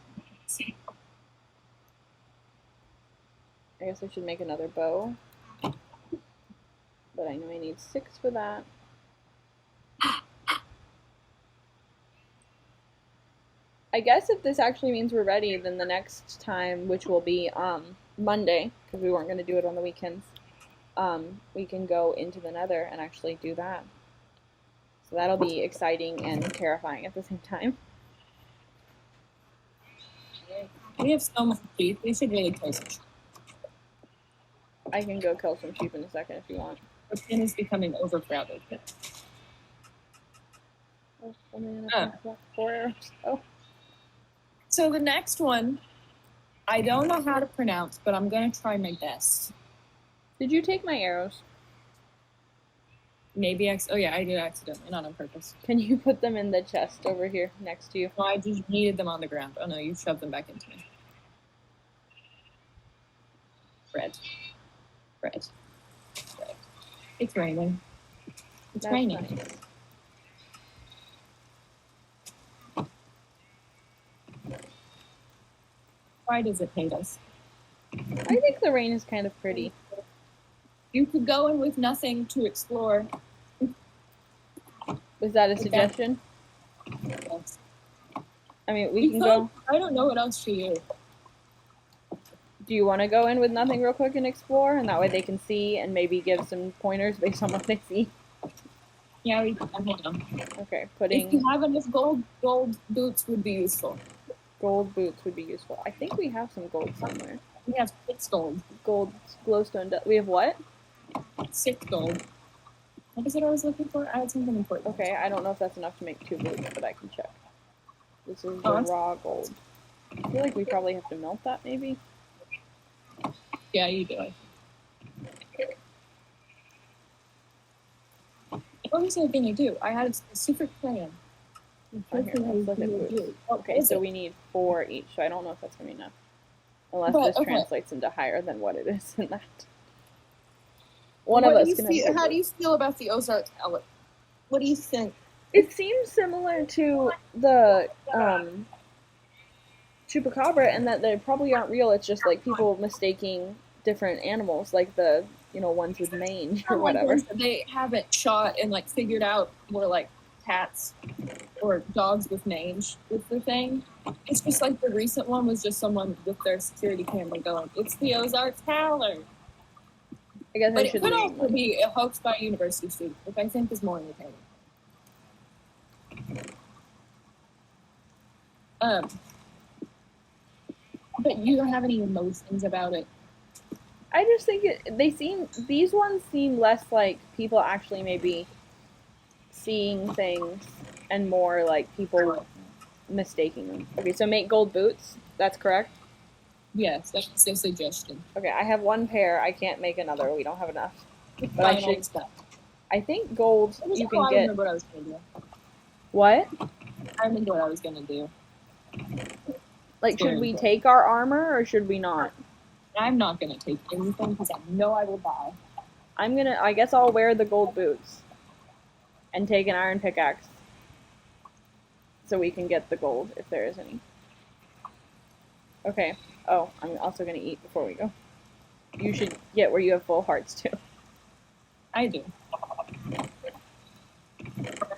I guess I should make another bow. But I know I need 6 for that. I guess if this actually means we're ready, then the next time, which will be Monday, because we weren't going to do it on the weekends, we can go into the Nether and actually do that. So that'll be exciting and terrifying at the same time. We have so much sheep. We should really kill some sheep. I can go kill some sheep in a second if you want. The pen is becoming overcrowded. Oh, only enough 4 arrows. Oh. So the next one, I don't know how to pronounce, but I'm going to try my best. Did you take my arrows? Maybe oh yeah, I did accidentally, not on purpose. Can you put them in the chest over here next to you? No, I just needed them on the ground. Oh no, you shoved them back into me. Bread. It's raining. It's raining. Nice. Why does it hate us? I think the rain is kind of pretty. You could go in with nothing to explore. Was that a suggestion? Yes. I mean, we can go. I don't know what else to do. Do you want to go in with nothing real quick and explore? And that way they can see and maybe give some pointers based on what they see. Yeah, we can. Hold on. Okay, If you have enough gold boots would be useful. Gold boots would be useful. I think we have some gold somewhere. We have 6 gold. Gold glowstone. We have what? 6 gold. What is it I was looking for? I had something important. Okay, I don't know if that's enough to make 2 boots, but I can check. This is the raw gold. I feel like we probably have to melt that, maybe? Yeah, you do. What was I gonna do? I had a secret plan. Let's look at boots. Okay, so we need 4 each, so I don't know if that's gonna be enough. Unless this translates into higher than what it is in that. One of us can have. How do you feel about the Ozark Tower? What do you think? It seems similar to the chupacabra in that they probably aren't real. It's just like people mistaking different animals, like the ones with mange or whatever. They haven't shot and like figured out where like cats or dogs with mange is the thing. It's just like the recent one was just someone with their security camera going, "It's the Ozark Tower." I guess but it could also be a hoax by a university student, which I think is more entertaining. But you don't have any emotions about it. I just think these ones seem less like people actually maybe seeing things and more like people mistaking them. Okay, so make gold boots. That's correct? Yes, that's a suggestion. Okay, I have 1 pair. I can't make another. We don't have enough. But I should. I think gold you can get. I remember what I was going to do. What? I remember what I was going to do. Like, should we take our armor or should we not? I'm not going to take anything because I know I will die. I guess I'll wear the gold boots and take an iron pickaxe so we can get the gold if there is any. Okay. Oh, I'm also going to eat before we go. You should get where you have full hearts too. I do. I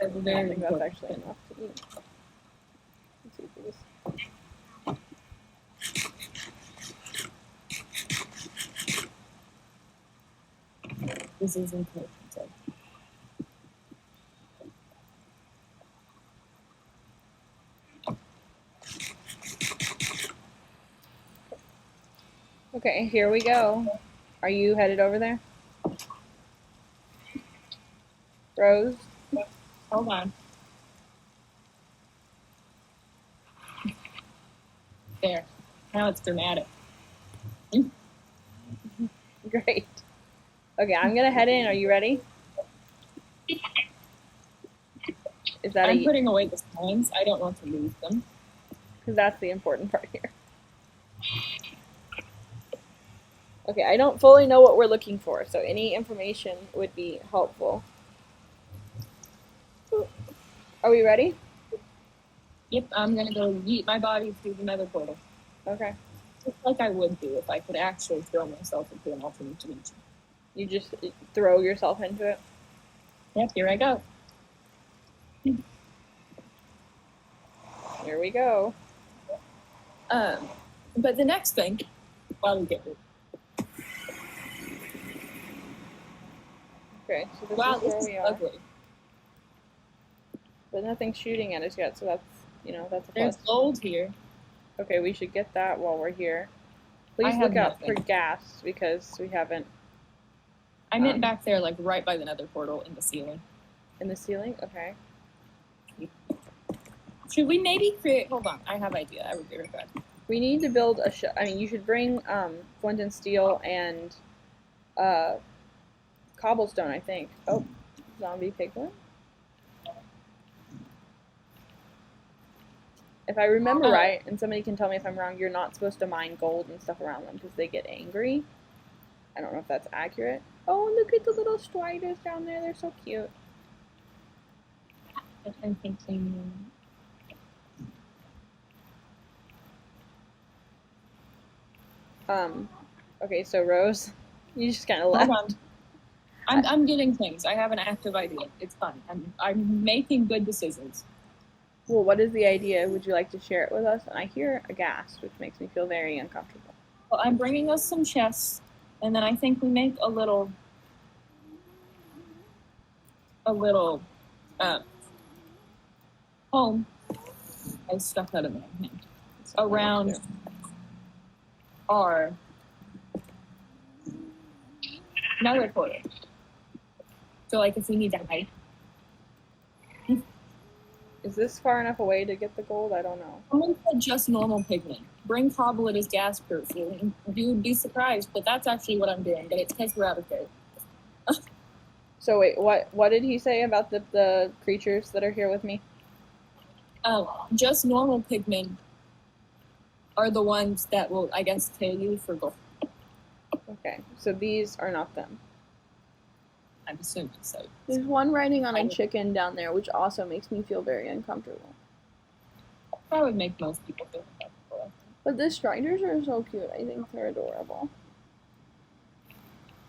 think that's actually enough to eat. Let's see if this. This is important. Okay, here we go. Are you headed over there? Rose? Hold on. There. Now it's dramatic. Great. Okay, I'm gonna head in. Are you ready? Is that I'm putting away the signs. I don't want to lose them. Because that's the important part here. Okay, I don't fully know what we're looking for, so any information would be helpful. Are we ready? Yep, I'm gonna go yeet my body through the nether portal. Okay. Just like I would do if I could actually throw myself into an alternate dimension. You just throw yourself into it? Yep, here I go. Here we go. But the next thing, while we get rid. Okay, so this Wow, is where this is we are. ugly. But nothing's shooting at us yet, so that's, that's a plus. There's gold here. Okay, we should get that while we're here. Please have look out for nothing. gas, because we haven't... I meant back there, like right by the nether portal in the ceiling. In the ceiling? Okay. Should we maybe create... Hold on, I have an idea. I would be right back. We need to build a... you should bring flint and steel and cobblestone, I think. Oh, zombie piglin? If I remember right, and somebody can tell me if I'm wrong, you're not supposed to mine gold and stuff around them because they get angry. I don't know if that's accurate. Oh, look at the little striders down there. They're so cute. I'm thinking... Okay, so Rose, you just kind of left. Hold on. I'm getting things. I have an active idea. It's fun. I'm making good decisions. Well, what is the idea? Would you like to share it with us? And I hear a gas, which makes me feel very uncomfortable. Well, I'm bringing us some chests, and then I think we make a little home. I stuck that in my hand. Around our nether portal. So, like, if we need to hide. Is this far enough away to get the gold? I don't know. Someone said just normal pigment. Bring cobble, it is gas proof. You'd be surprised, but that's actually what I'm doing. But it's because we're out of dirt. So wait, what did he say about the creatures that are here with me? Just normal pigment are the ones that will, I guess, pay you for gold. Okay, so these are not them. I'm assuming so. There's one riding on a chicken down there, which also makes me feel very uncomfortable. That would make most people feel uncomfortable. But the striders are so cute. I think they're adorable.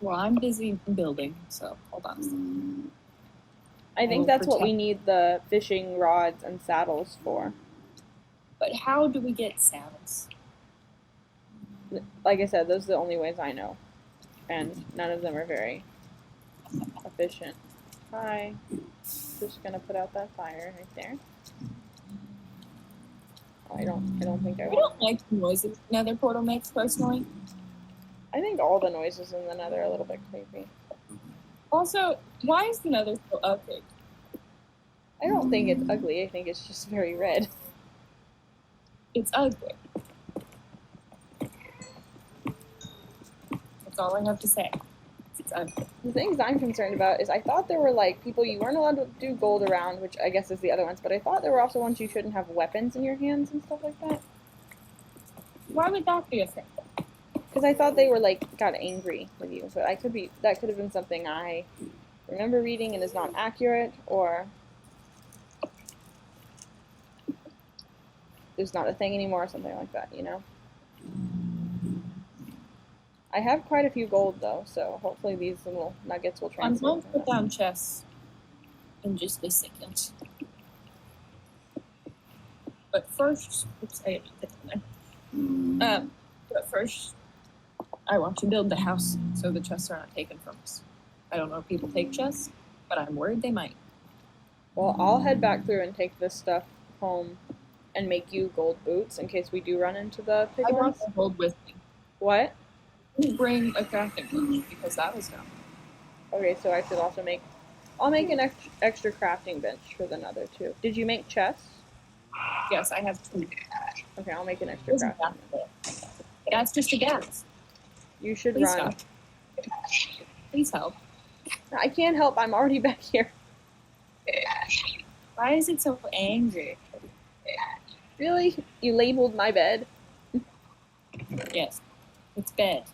Well, I'm busy building, so hold on a second. I think that's what we need the fishing rods and saddles for. But how do we get saddles? Like I said, those are the only ways I know. And none of them are very efficient. Hi. Just gonna put out that fire right there. Oh, I don't think I will. I don't like the noises Nether portal makes personally. I think all the noises in the Nether are a little bit creepy. Also, why is the Nether so ugly? I don't think it's ugly. I think it's just very red. It's ugly. That's all I have to say. It's ugly. The things I'm concerned about is I thought there were like people you weren't allowed to do gold around, which I guess is the other ones, but I thought there were also ones you shouldn't have weapons in your hands and stuff like that. Why would that be a thing? Because I thought they were like got angry with you, so that could have been something I remember reading and is not accurate, or is not a thing anymore, or something like that, you know? I have quite a few gold though, so hopefully these little nuggets will transfer. I'm going to put down chests in just a second. But first, oops, I didn't put them there. But first, I want to build the house so the chests are not taken from us. I don't know if people take chests, but I'm worried they might. Well, I'll head back through and take this stuff home and make you gold boots in case we do run into the piglins. I brought the gold with me. What? Bring a crafting bench because that was dumb. Okay, so I should also I'll make an extra crafting bench for the Nether too. Did you make chests? Yes, I have 2. Okay, I'll make an extra crafting bench. That's just a gas. You should Please run. Stop. Please help. I can't help. I'm already back here. Why is it so angry? Really? You labeled my bed? Yes. It's bed.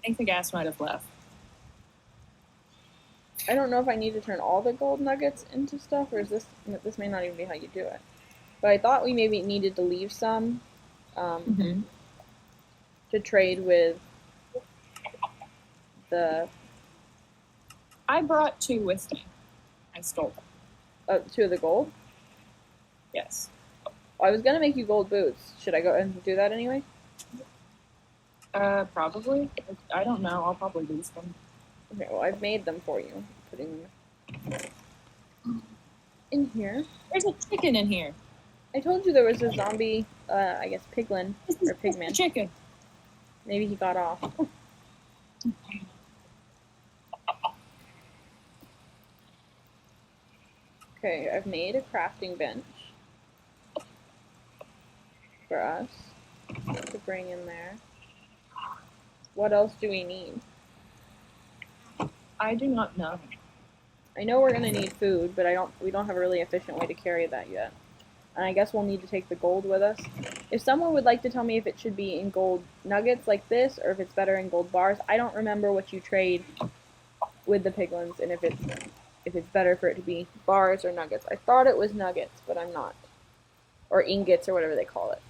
think the gas might have left. I don't know if I need to turn all the gold nuggets into stuff, or is this may not even be how you do it. But I thought we maybe needed to leave some to trade with the I brought 2 with me. I stole them. 2 of the gold. Yes. I was gonna make you gold boots. Should I go and do that anyway? Probably. I don't know. I'll probably lose them. Okay, well I've made them for you. Putting them in here. There's a chicken in here. I told you there was a zombie, I guess piglin or pigman. Chicken. Maybe he got off. Okay, I've made a crafting bench for us to bring in there. What else do we need? I do not know. I know we're gonna need food, but we don't have a really efficient way to carry that yet. And I guess we'll need to take the gold with us. If someone would like to tell me if it should be in gold nuggets like this, or if it's better in gold bars, I don't remember what you trade with the piglins, and if it's better for it to be bars or nuggets. I thought it was nuggets, but I'm not. Or ingots, or whatever they call it.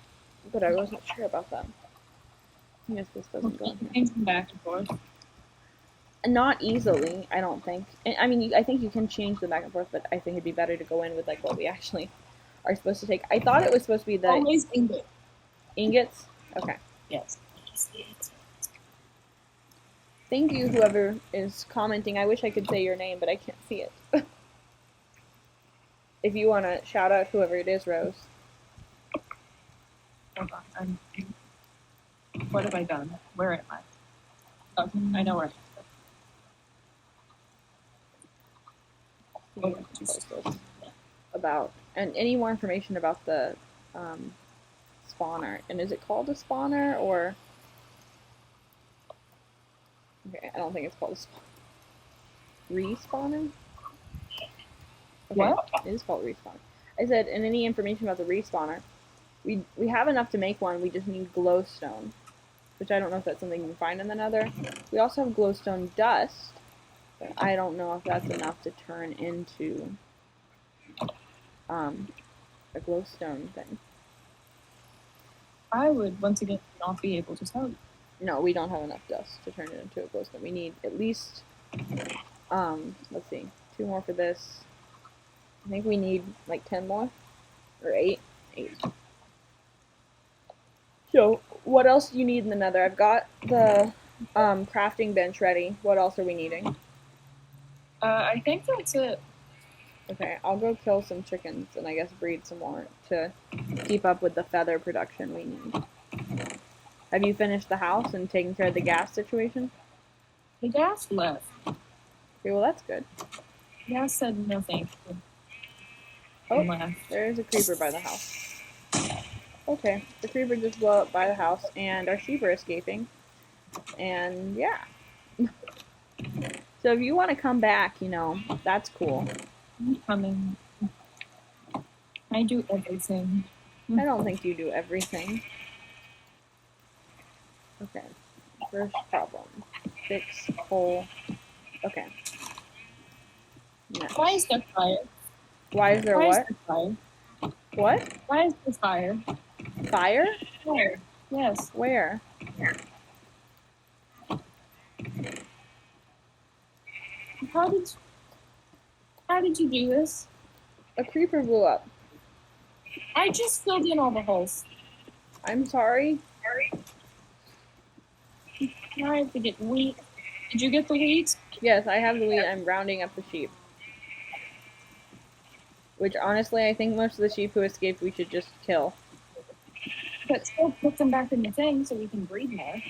But I wasn't sure about that. I guess this doesn't go in here. Change them back and forth. Not easily, I don't think. I mean, I think you can change them back and forth, but I think it'd be better to go in with like what we actually are supposed to take. I thought it was supposed to be the always ingot. Ingots? Okay. Yes. Thank you, whoever is commenting. I wish I could say your name, but I can't see it. If you want to shout out whoever it is, Rose. Hold on. What have I done? Where am I? Oh, I know where. About and any more information about the spawner. And is it called a spawner or? Okay, I don't think it's called a respawner. Okay, What? it is called respawner. I said, and any information about the respawner. We have enough to make one. We just need glowstone, which I don't know if that's something you can find in the Nether. We also have glowstone dust, but I don't know if that's enough to turn into a glowstone thing. I would once again not be able to tell you. No, we don't have enough dust to turn it into a glowstone. We need at least let's see, 2 more for this. I think we need like 10 more or 8. So, what else do you need in the Nether? I've got the crafting bench ready. What else are we needing? I think that's it. Okay, I'll go kill some chickens and I guess breed some more to keep up with the feather production we need. Have you finished the house and taken care of the gas situation? The gas left. Okay, well that's good. The gas said no thank you. Oh, there's a creeper by the house. Okay, the creeper just blew up by the house, and our sheep are escaping. And yeah. So if you want to come back, you know, that's cool. I'm coming. I do everything. I don't think you do everything. Okay, first problem. Fix hole. Okay. Next. Why is there fire? Why is there Why what? Is there fire? What? Why is there fire? Fire? Where? Yes. Where? How did you do this? A creeper blew up. I just filled in all the holes. I'm sorry. I have to get wheat. Did you get the wheat? Yes, I have the wheat. I'm rounding up the sheep. Which, honestly, I think most of the sheep who escaped we should just kill. But still put them back in the thing so we can breed more.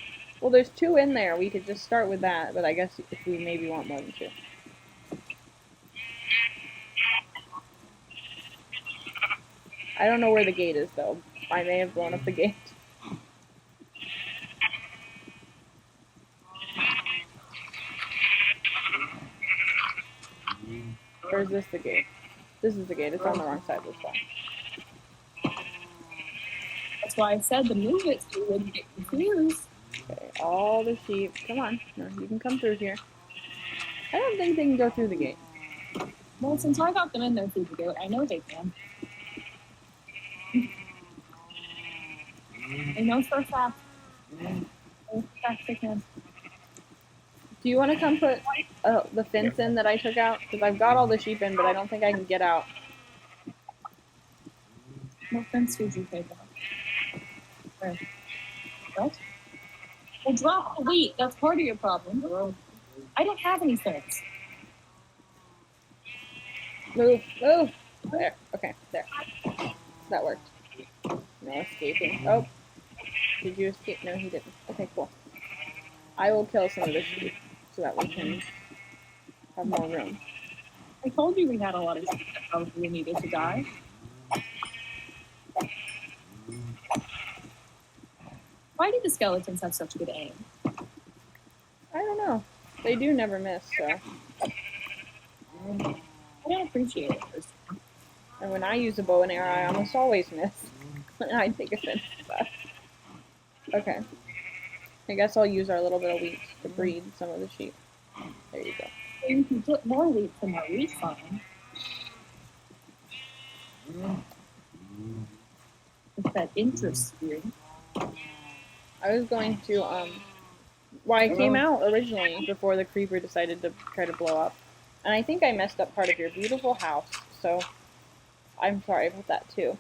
Well, there's 2 in there. We could just start with that, but I guess if we maybe want more than 2. I don't know where the gate is, though. I may have blown up the gate. Or is this the gate? This is the gate. It's on the wrong side of this wall. That's why I said to move it so you wouldn't get confused. Okay, all the sheep. Come on. No, you can come through here. I don't think they can go through the gate. Well, since I got them in there through the gate, I know they can. I know for a fact. They can. Do you want to come put the fence in that I took out? Because I've got all the sheep in, but I don't think I can get out. What fence did you take out? Where? What? Well, drop the wheat. That's part of your problem. I don't have any fence. Move, move. There. Okay, there. That worked. No escaping. Oh, did you escape? No, he didn't. Okay, cool. I will kill some of the sheep so that we can have more room. I told you we had a lot of sheep that probably needed to die. Why do the skeletons have such good aim? I don't know. They do never miss, so. I don't appreciate it. And when I use a bow and arrow, I almost always miss. I take offense to that. Okay. I guess I'll use our little bit of wheat to breed some of the sheep. There you go. You can put more wheat from our wheat farm. If that interests you. I was going to, well, I came out originally before the creeper decided to try to blow up. And I think I messed up part of your beautiful house, so I'm sorry about that too.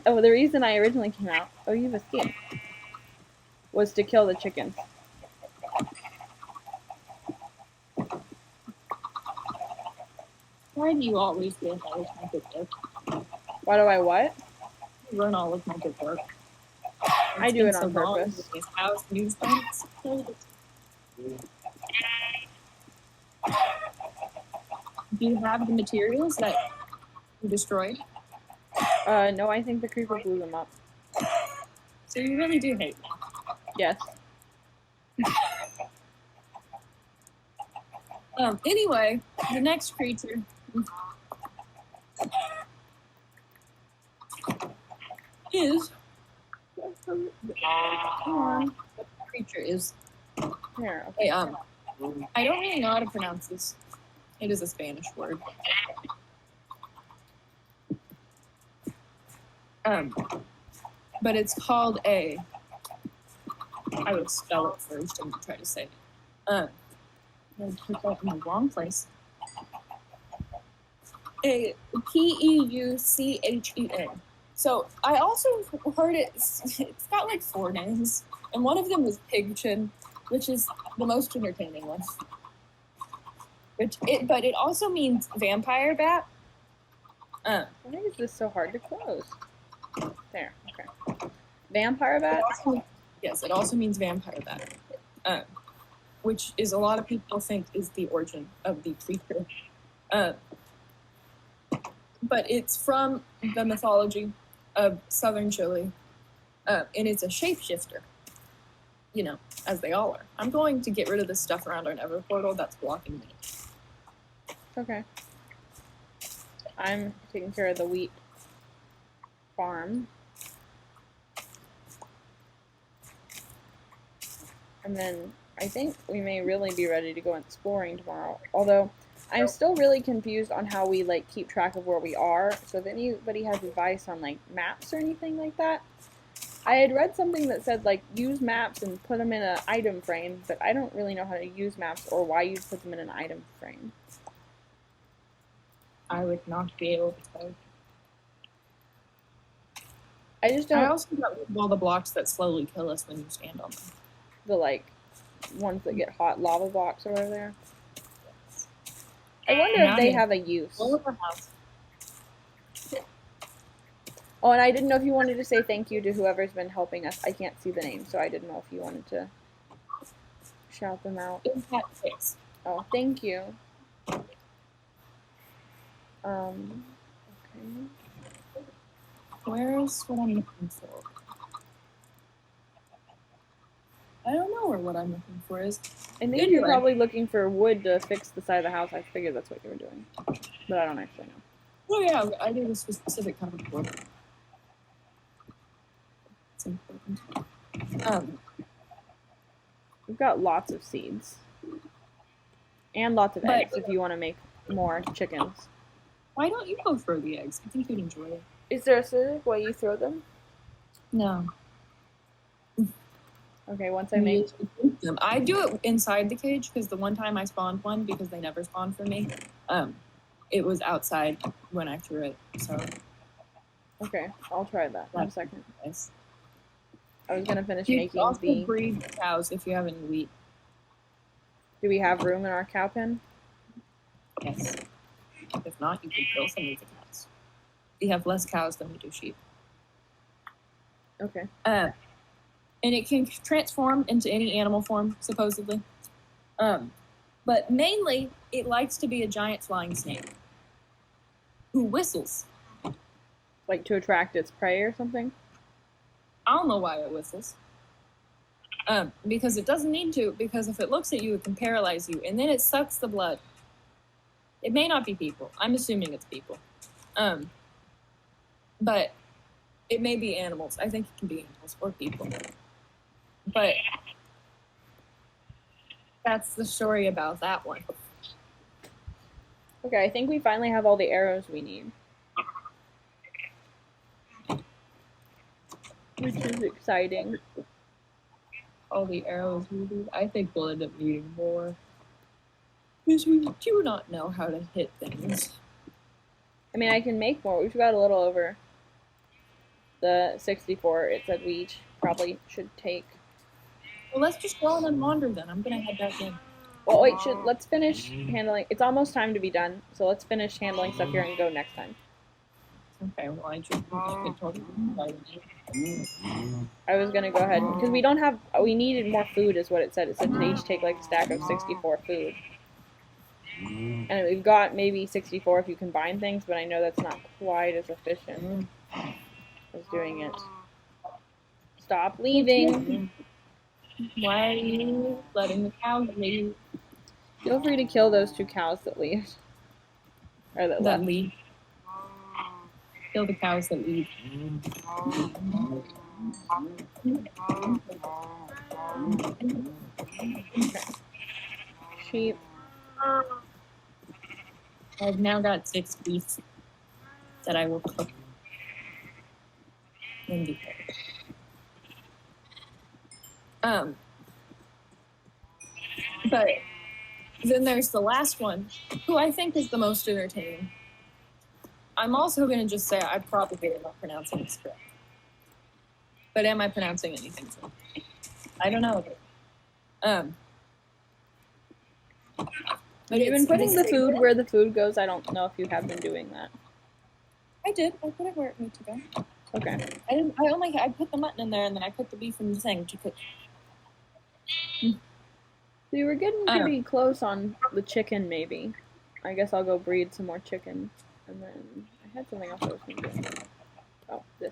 Oh, the reason I originally came out, oh, you've escaped, was to kill the chickens. Why do you always ruin all of my good work? Why do I what? You ruin all of my good work. I do it on purpose. House news fights. Do you have the materials that you destroyed? No, I think the creeper blew them up. So you really do hate me. Yes. Anyway, the next creature is. Come on. The creature is. Here. Okay. I don't really know how to pronounce this. It is a Spanish word. But it's called a. I would spell it first and try to say it. I put that in the wrong place. A Peuchen. So I also heard it's got like 4 names, and one of them is Pigchin, which is the most entertaining one. But it also means vampire bat. Why is this so hard to close? There. Okay. Vampire bat. Yes, it also means vampire bat, which is a lot of people think is the origin of the creature. But it's from the mythology of southern Chile, and it's a shapeshifter. You know, as they all are. I'm going to get rid of this stuff around our Nether portal that's blocking me. Okay. I'm taking care of the wheat farm. And then I think we may really be ready to go exploring tomorrow. Although I'm still really confused on how we like keep track of where we are. So if anybody has advice on like maps or anything like that, I had read something that said like use maps and put them in an item frame, but I don't really know how to use maps or why you put them in an item frame. I would not be able to tell. I just don't. I also got rid of all the blocks that slowly kill us when you stand on them. The like ones that get hot, lava blocks or whatever they are. I wonder if they have a use. Oh, and I didn't know if you wanted to say thank you to whoever's been helping us. I can't see the name, so I didn't know if you wanted to shout them out. Oh, thank you. Okay. Where's what I'm looking for? I don't know where what I'm looking for is. I think you're probably looking for wood to fix the side of the house. I figured that's what you were doing, but I don't actually know. Oh yeah, I did a specific kind of wood. It's important. Um, We've got lots of seeds. And lots of But- eggs if you want to make more chickens. why don't you go throw the eggs? I think you'd enjoy it. Is there a specific way you throw them? No. Okay, once I make... them. I do it inside the cage because the one time I spawned one, because they never spawn for me, it was outside when I threw it, so... Okay, I'll try that in a second. Nice. I was going to finish You making can also the... breed cows if you have any wheat. Do we have room in our cow pen? Yes. If not, you can kill some of the cows. We have less cows than we do sheep. Okay. And it can transform into any animal form, supposedly. But mainly, it likes to be a giant flying snake who whistles. Like to attract its prey or something? I don't know why it whistles. Because it doesn't need to, because if it looks at you, it can paralyze you, and then it sucks the blood. It may not be people. I'm assuming it's people. But it may be animals. I think it can be animals or people. But that's the story about that one. Okay, I think we finally have all the arrows we need. Which is exciting. All the arrows we need. I think we'll end up needing more. Because we do not know how to hit things. I mean, I can make more. We've got a little over the 64 it said we each probably should take. Well, let's just go on and wander then. I'm gonna head back in. Well, wait, let's finish handling. It's almost time to be done, so let's finish handling stuff here and go next time. Okay, well, I just totally. I was gonna go ahead because we don't have. We needed more food, is what it said. It said to each take like a stack of 64 food, and we've got maybe 64 if you combine things, but I know that's not quite as efficient as doing it. Stop leaving. Why are you letting the cows leave? Feel free to kill those 2 cows that leave. Or that left. leave. Kill the cows that leave. Okay. Sheep. I've now got 6 beef that I will cook. And be but then there's the last one, who I think is the most entertaining. I'm also going to just say I probably am not pronouncing this correct. But am I pronouncing anything wrong? I don't know. But You've been putting the food where the food goes. I don't know if you have been doing that. I did. I put it where it needed to go. Okay. I put the mutton in there, and then I put the beef in the thing to cook. So you were getting pretty close on the chicken, maybe. I guess I'll go breed some more chicken. And then I had something else I was going to do. Oh, this.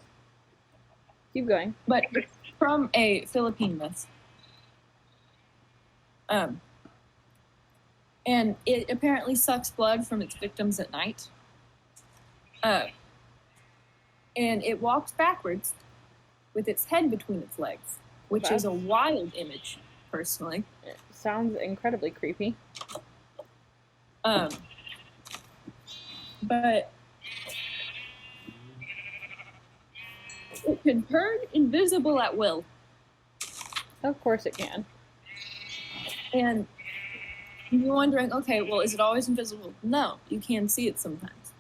Keep going. But it's from a Philippine myth. And it apparently sucks blood from its victims at night. And it walks backwards with its head between its legs, which is a wild image, personally. It sounds incredibly creepy. But it can turn invisible at will. Of course it can. And you're wondering, okay, well, is it always invisible? No, you can see it sometimes.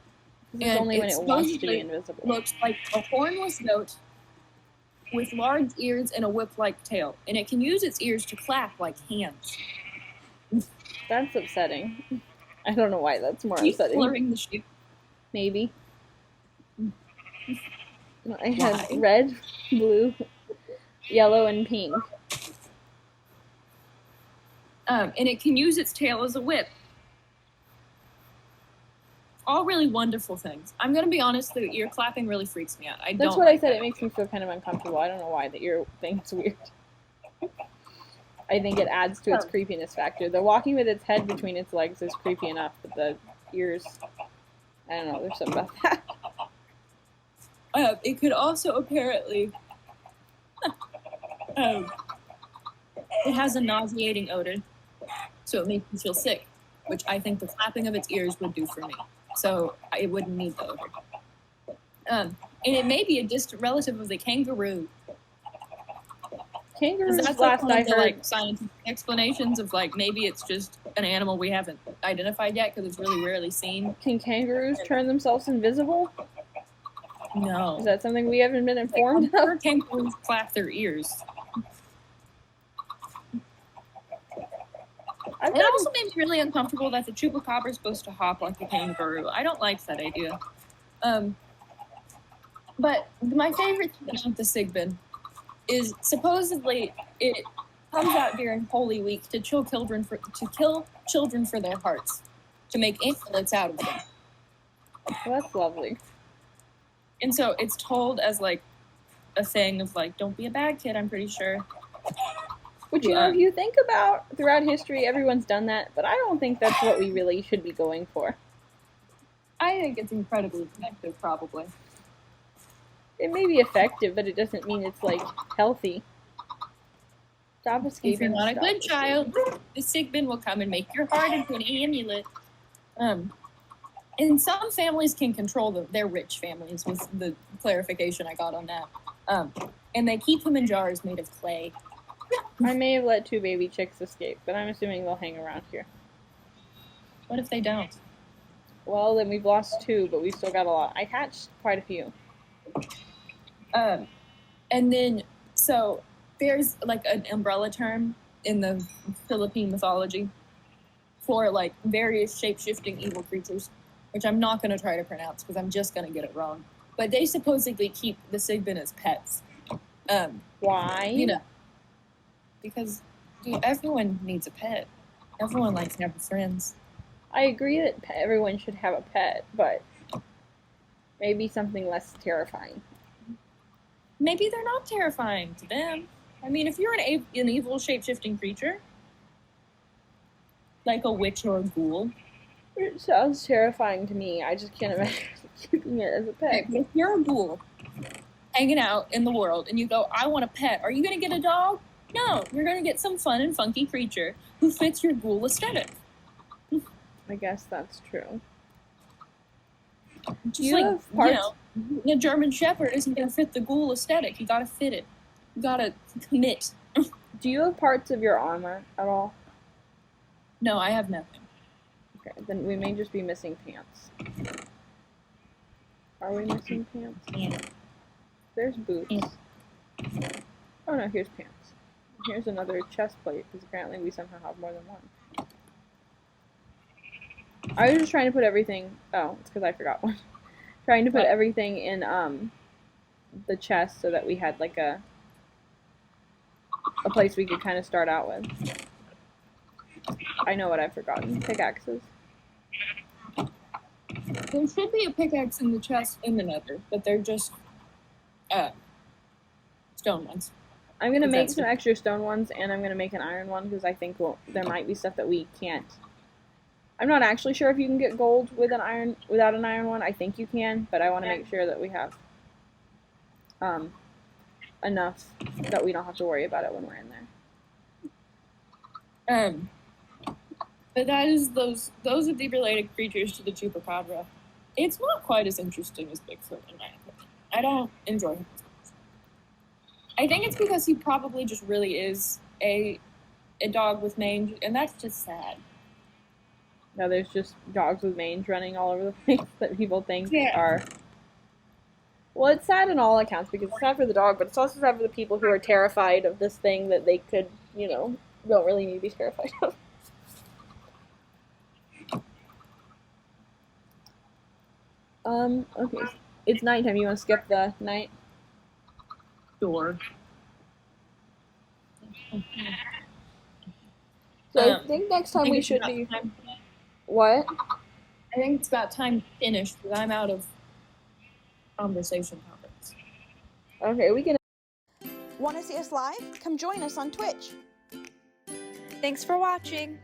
This is only when it wants to be invisible. Looks like a hornless goat with large ears and a whip-like tail. And it can use its ears to clap like hands. That's upsetting. I don't know why that's more Keep upsetting. blurring the sheep. Maybe. I had red, blue, yellow, and pink. And it can use its tail as a whip. All really wonderful things. I'm going to be honest, the ear clapping really freaks me out. That's what I said. It makes me feel kind of uncomfortable. I don't know why the ear thing is weird. I think it adds to its creepiness factor. The walking with its head between its legs is creepy enough, but the ears, I don't know, there's something about that. It could also apparently It has a nauseating odor, so it makes me feel sick, which I think the flapping of its ears would do for me. So it wouldn't need the odor. And it may be a distant relative of the kangaroo. Kangaroos, That's last one I of the heard, scientific explanations of maybe it's just an animal we haven't identified yet because it's really rarely seen. Can kangaroos turn themselves invisible? No. Is that something we haven't been informed of? Kangaroos flap their ears. It also made me really uncomfortable that the chupacabra is supposed to hop like a kangaroo. I don't like that idea. But my favorite thing about the Sigbin is supposedly it comes out during Holy Week to kill children for their hearts, to make amulets out of them. Well, that's lovely. And so it's told as a thing of don't be a bad kid. I'm pretty sure. Which, you know, if you think about throughout history, everyone's done that, but I don't think that's what we really should be going for. I think it's incredibly effective, probably. It may be effective, but it doesn't mean it's, healthy. Stop escaping. If you're not a good child, the Sigbin will come and make your heart into an amulet. And some families can control their rich families, was the clarification I got on that. And they keep them in jars made of clay. I may have let 2 baby chicks escape, but I'm assuming they'll hang around here. What if they don't? Well, then we've lost 2, but we've still got a lot. I hatched quite a few. And then, so there's an umbrella term in the Philippine mythology for various shape-shifting evil creatures, which I'm not going to try to pronounce because I'm just going to get it wrong. But they supposedly keep the Sigbin as pets. Why? You know, because everyone needs a pet. Everyone likes having friends. I agree that everyone should have a pet, but maybe something less terrifying. Maybe they're not terrifying to them. I mean, if you're an evil shape-shifting creature, like a witch or a ghoul. It sounds terrifying to me. I just can't imagine keeping it as a pet. If you're a ghoul hanging out in the world and you go, I want a pet, are you going to get a dog? No, you're going to get some fun and funky creature who fits your ghoul aesthetic. I guess that's true. Just a German Shepherd isn't going to fit the ghoul aesthetic. You got to fit it. You got to commit. Do you have parts of your armor at all? No, I have nothing. Okay, then we may just be missing pants. Are we missing pants? Yeah. There's boots. Yeah. Oh no, here's pants. Here's another chest plate, because apparently we somehow have more than one. I was just trying to put everything... Oh, it's because I forgot one. Trying to put everything in the chest so that we had a place we could kind of start out with. I know what I've forgotten. Pickaxes. There should be a pickaxe in the chest in the Nether, but they're just stone ones. I'm going to make some extra stone ones, and I'm going to make an iron one, because I think there might be stuff that we can't. I'm not actually sure if you can get gold with without an iron one. I think you can, but I want to make sure that we have enough that we don't have to worry about it when we're in there. But that is those are the related creatures to the chupacabra. It's not quite as interesting as Bigfoot in my opinion. I don't enjoy him as much. I think it's because he probably just really is a dog with mange, and that's just sad. Now there's just dogs with mange running all over the place that people think are... Well, it's sad in all accounts, because it's sad for the dog, but it's also sad for the people who are terrified of this thing that they could, don't really need to be terrified of. Okay. It's nighttime. You want to skip the night? Sure. So I think next time we should be... What? I think it's about time to finish, because I'm out of conversation topics. Okay, we can... Want to see us live? Come join us on Twitch. Thanks for watching!